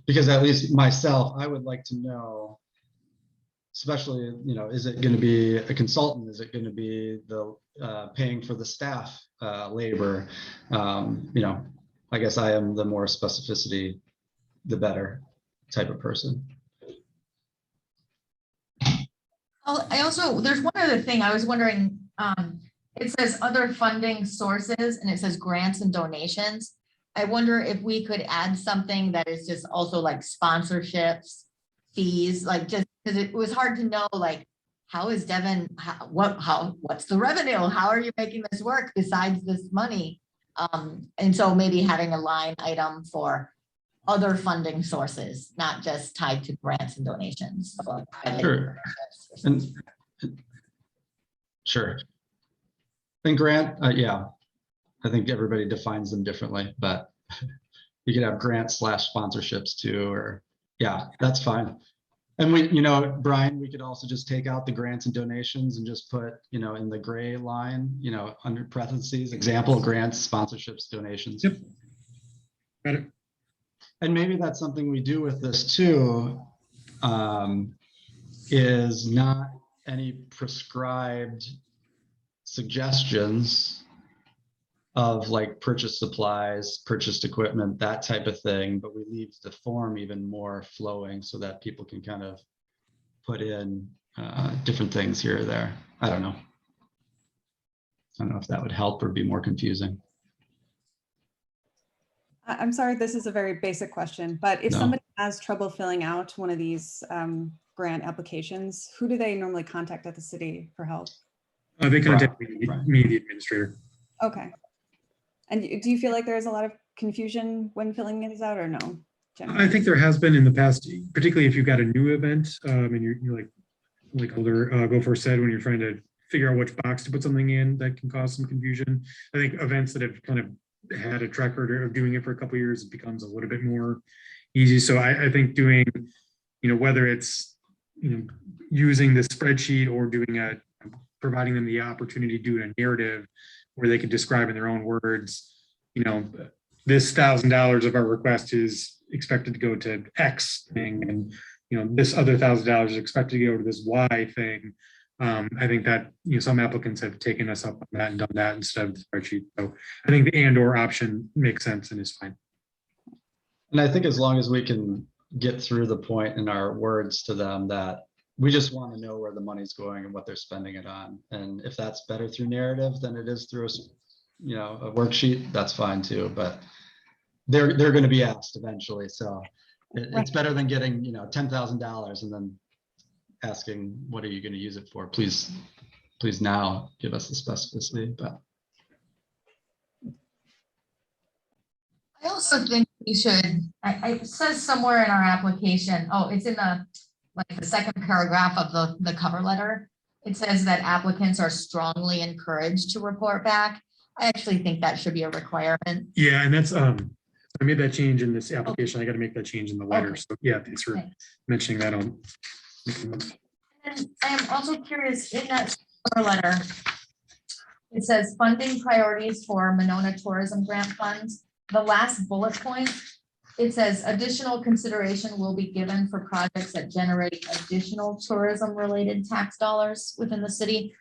Because at least myself, I would like to know, especially, is it going to be a consultant? Is it going to be the paying for the staff labor? I guess I am the more specificity, the better type of person. There's one other thing I was wondering, it says other funding sources and it says grants and donations. I wonder if we could add something that is just also like sponsorships, fees, like just because it was hard to know, like, how is Devin, what's the revenue? How are you making this work besides this money? And so maybe having a line item for other funding sources, not just tied to grants and donations. Sure. And sure. And grant, yeah, I think everybody defines them differently, but you could have grant / sponsorships too, or yeah, that's fine. And we, Brian, we could also just take out the grants and donations and just put, in the gray line, under parentheses, example grants, sponsorships, donations. Yep. Got it. And maybe that's something we do with this too, is not any prescribed suggestions of like purchase supplies, purchased equipment, that type of thing, but we leave the form even more flowing so that people can kind of put in different things here or there. I don't know if that would help or be more confusing. I'm sorry, this is a very basic question, but if somebody has trouble filling out one of these grant applications, who do they normally contact at the city for help? They contact me, the administrator. Okay. And do you feel like there's a lot of confusion when filling these out or no? Generally? I think there has been in the past, particularly if you've got a new event and you're like Alder Goharth said, when you're trying to figure out which box to put something in, that can cause some confusion. I think events that have kind of had a track record of doing it for a couple of years, it becomes a little bit more easy. So I think doing, whether it's, using the spreadsheet or doing providing them the opportunity to do a narrative where they could describe in their own words, this $1,000 of our request is expected to go to X thing, and this other $1,000 is expected to go to this Y thing. I think that some applicants have taken us up on that and done that instead of the spreadsheet. So I think the and/or option makes sense and is fine. And I think as long as we can get through the point in our words to them that we just want to know where the money's going and what they're spending it on. And if that's better through narrative than it is through a worksheet, that's fine too. But they're going to be asked eventually. So it's better than getting, $10,000 and then asking, what are you going to use it for? Please now give us the specificity. But I also think we should, it says somewhere in our application, it's in the second paragraph of the cover letter. It says that applicants are strongly encouraged to report back. I actually think that should be a requirement. Yeah, and that's, I made that change in this application. I got to make that change in the letter. Okay. So yeah, thanks for mentioning that. And I'm also curious, in that cover letter, it says funding priorities for Monona Tourism Grant Funds. The last bullet point, it says additional consideration will be given for projects that generate additional tourism related tax dollars within the city.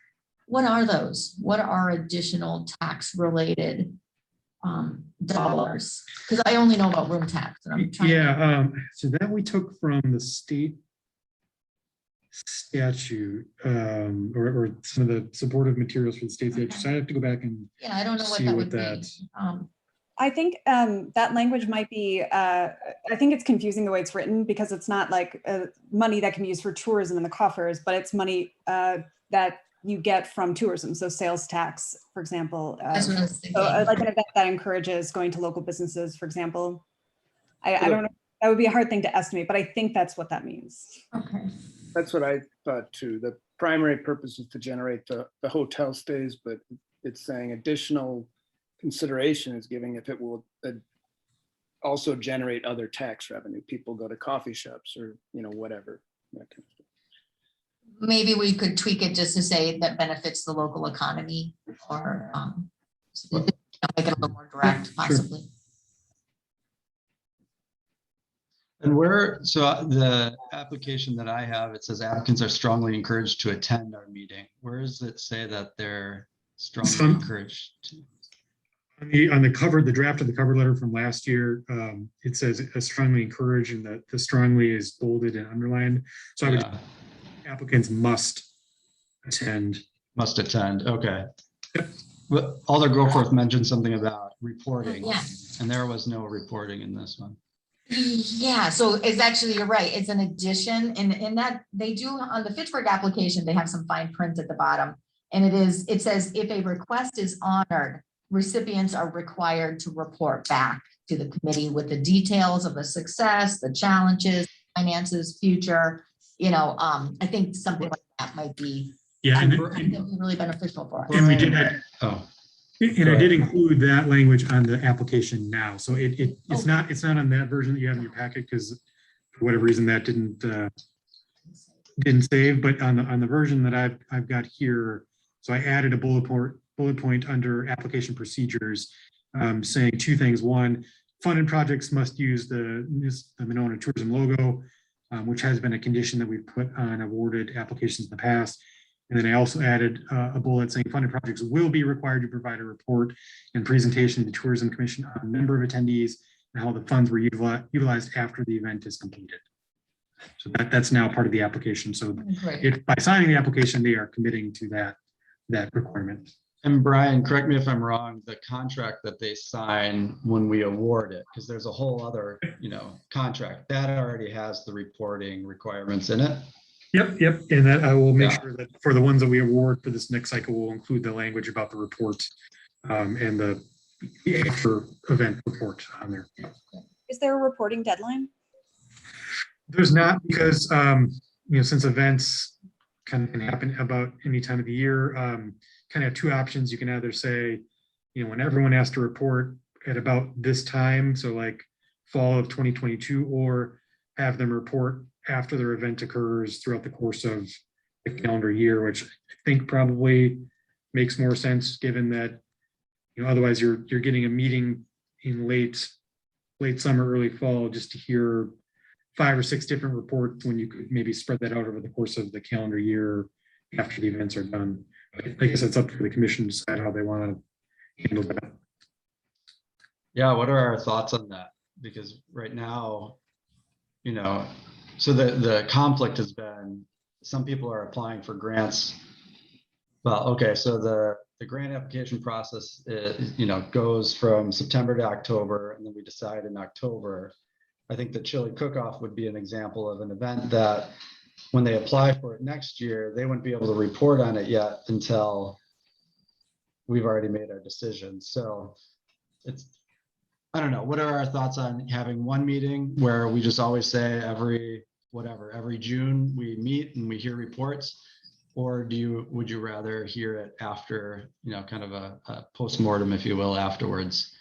What are those? What are additional tax related dollars? Because I only know about room tax. And I'm trying to- Yeah, so that we took from the state statute, or some of the supportive materials for the state statute. So I have to go back and Yeah, I don't know what see that what would be. that. I think that language might be, I think it's confusing the way it's written because it's not like money that can be used for tourism in the coffers, but it's money that you get from tourism. So sales tax, for example. That's what I was thinking. So like an event that encourages going to local businesses, for example. I don't know, that would be a hard thing to estimate, but I think that's what that means. Okay. That's what I thought too. The primary purpose is to generate the hotel stays, but it's saying additional consideration is giving if it will also generate other tax revenue. People go to coffee shops or, whatever. That kind of stuff. Maybe we could tweak it just to say that benefits the local economy, or make it a little more direct, possibly. And so the application that I have, it says applicants are strongly encouraged to attend our meeting. Where does it say that they're strongly encouraged to? On the cover, the draft of the cover letter from last year, it says strongly encouraged, and the strongly is bolded and underlined. So I would, applicants must attend. Must attend, okay. But Alder Goforth mentioned something about reporting, Yeah. and there was no reporting in this one. Yeah, so it's actually, you're right, it's an addition, and in that they do on the Fitchburg application, they have some fine print at the bottom. And it says if a request is honored, recipients are required to report back to the committee with the details of the success, the challenges, finances, future, I think something like that might be really beneficial for us. And we did that. Oh. And I did include that language on the application now. So it's not on that version that you have in your packet because for whatever reason that didn't save, but on the version that I've got here. So I added a bullet point under application procedures, saying two things. One, funded projects must use the Monona Tourism logo, which has been a condition that we've put on awarded applications in the past. And then I also added a bullet saying funded projects will be required to provide a report and presentation to the Tourism Commission on the number of attendees and how the funds were utilized after the event is completed. So that's now part of the application. So if by signing the application, they are committing to that requirement. And Brian, correct me if I'm wrong, the contract that they sign when we award it, because there's a whole other, contract that already has the reporting requirements in it. Yep. And that I will make sure that for the ones that we award for this next cycle, we'll include the language about the report and the after event report on there. Is there a reporting deadline? There's not, because since events can happen about any time of the year, kind of have two options. You can either say, when everyone has to report at about this time, so like fall of 2022, or have them report after their event occurs throughout the course of the calendar year, which I think probably makes more sense given that, otherwise you're getting a meeting in late summer, early fall, just to hear 5 or 6 different reports when you could maybe spread that out over the course of the calendar year after the events are done. I guess it's up to the commission to decide how they want to handle that. Yeah, what are our thoughts on that? Because right now, so the conflict has been, some people are applying for grants. Well, okay, so the grant application process, goes from September to October, and then we decide in October. I think the chili cook-off would be an example of an event that when they apply for it next year, they wouldn't be able to report on it yet until we've already made our decision. So I don't know, what are our thoughts on having one meeting where we just always say every June we meet and we hear reports? Or would you rather hear it after, kind of a postmortem, if you will, afterwards,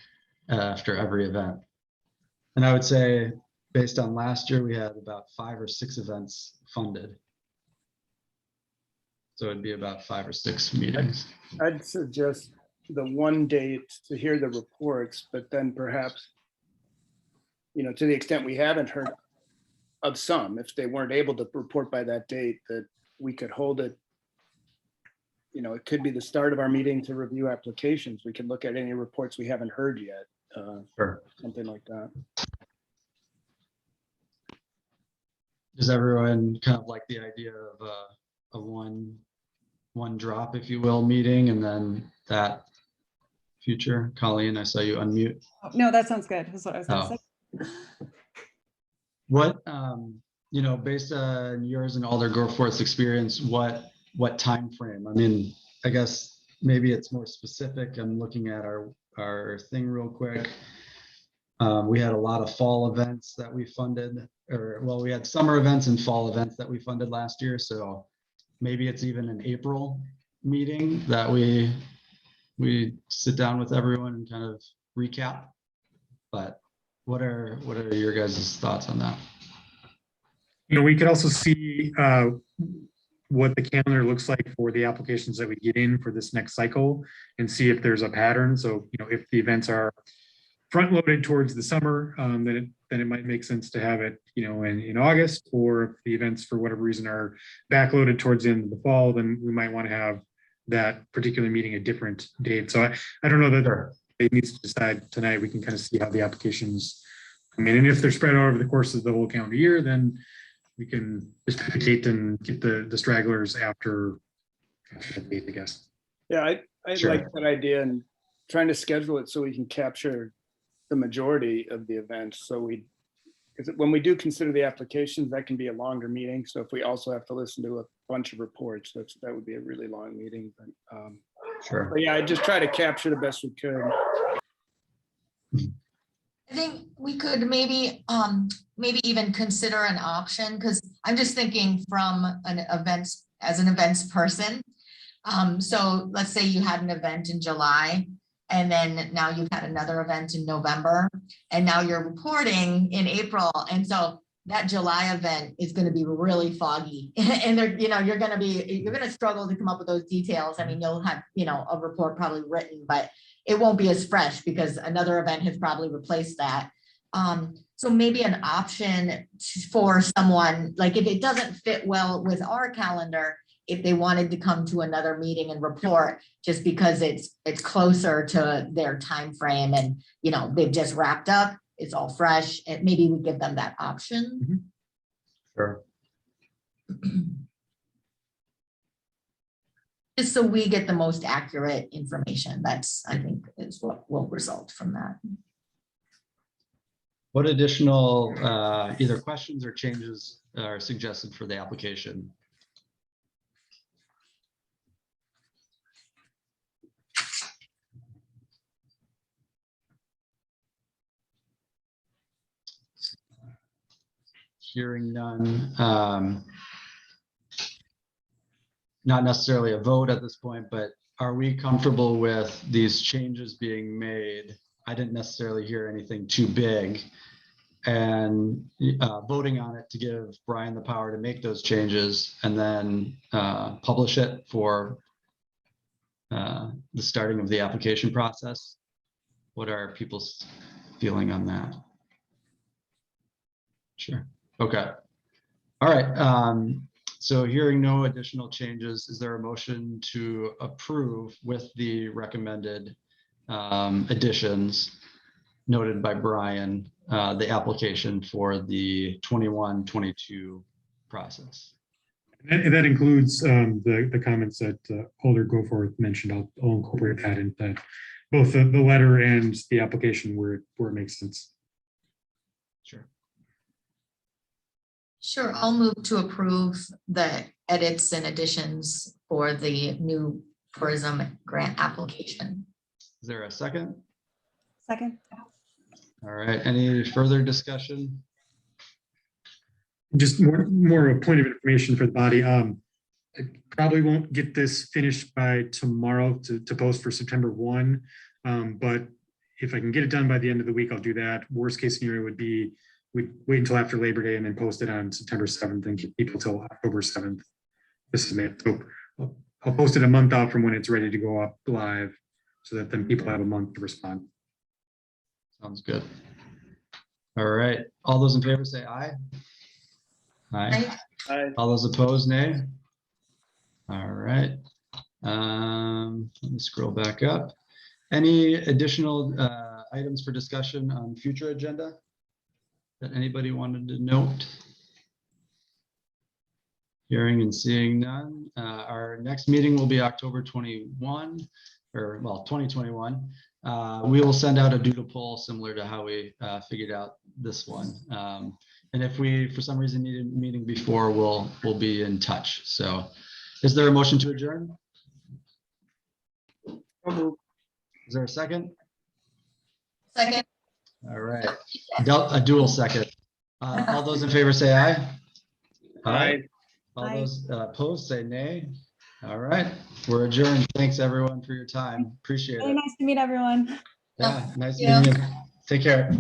after every event? And I would say, based on last year, we had about 5 or 6 events funded. So it'd be about 5 or 6 meetings. I'd suggest the one date to hear the reports, but then perhaps, to the extent we haven't heard of some, if they weren't able to report by that date, that we could hold it you know, it could be the start of our meeting to review applications. We could look at any reports we haven't heard yet, Sure. something like that. Does everyone kind of like the idea of a one drop, if you will, meeting, and then that future? Colleen, I saw you unmute. Oh, no, that sounds good. That's what I was gonna say. What, you know, based on yours and Alder Goforth's experience, what time frame? I mean, I guess maybe it's more specific. I'm looking at our thing real quick. We had a lot of fall events that we funded, or well, we had summer events and fall events that we funded last year. So maybe it's even an April meeting that we sit down with everyone and kind of recap. But what are your guys' thoughts on that? You know, we could also see what the calendar looks like for the applications that we get in for this next cycle and see if there's a pattern. So, you know, if the events are front loaded towards the summer, then it might make sense to have it, you know, in August, or if the events for whatever reason are backloaded towards the end of the fall, then we might want to have that particular meeting a different date. So I don't know that it needs to decide tonight. We can kind of see how the applications come in, and if they're spread out over the course of the whole calendar year, then we can just pick a date and get the stragglers after that date, I guess. Yeah, I Sure. like that idea, and trying to schedule it so we can capture the majority of the events. So because when we do consider the applications, that can be a longer meeting. So if we also have to listen to a bunch of reports, that would be a really long meeting. Sure. But yeah, I just try to capture the best we could. I think we could maybe even consider an option, because I'm just thinking from an events person. So let's say you had an event in July, and then now you've had another event in November, and now you're reporting in April. And so that July event is going to be really foggy and you're going to struggle to come up with those details. I mean, you'll have, a report probably written, but it won't be as fresh because another event has probably replaced that. So maybe an option for someone, like if it doesn't fit well with our calendar, if they wanted to come to another meeting and report just because it's closer to their time frame and they've just wrapped up, it's all fresh, and maybe we give them that option. Sure. Just so we get the most accurate information. That's, I think, is what will result from that. What additional either questions or changes are suggested for the application? Hearing none. Not necessarily a vote at this point, but are we comfortable with these changes being made? I didn't necessarily hear anything too big, and voting on it to give Brian the power to make those changes and then publish it for the starting of the application process. What are people's feeling on that? Sure. Okay. All right. So hearing no additional changes, is there a motion to approve with the recommended additions noted by Brian, the application for the 21-22 process? And that includes the comments that Alder Goforth mentioned. I'll incorporate that into both the letter and the application where it makes sense. Sure. Sure, I'll move to approve the edits and additions for the new tourism grant application. Is there a second? Second. All right. Any further discussion? Just more a point of information for the body. I probably won't get this finished by tomorrow to post for September 1. But if I can get it done by the end of the week, I'll do that. Worst case scenario would be we'd wait until after Labor Day and then post it on September 7th and keep people till October 7th. This is it. So I'll post it a month out from when it's ready to go up live so that then people have a month to respond. Sounds good. All right. All those in favor say aye. Aye. Aye. All those opposed, nay. All right. Let me scroll back up. Any additional items for discussion on future agenda that anybody wanted to note? Hearing and seeing none. Our next meeting will be October 21, or well, 2021. We will send out a doodle poll similar to how we figured out this one. And if we, for some reason, need a meeting before, we'll be in touch. So is there a motion to adjourn? Is there a second? Second. All right, a dual second. All those in favor say aye. Aye. All Aye. those opposed say nay. All right, we're adjourned. Thanks everyone for your time. Appreciate Really it. nice to meet everyone. Yeah, nice Yeah. meeting you. Take care.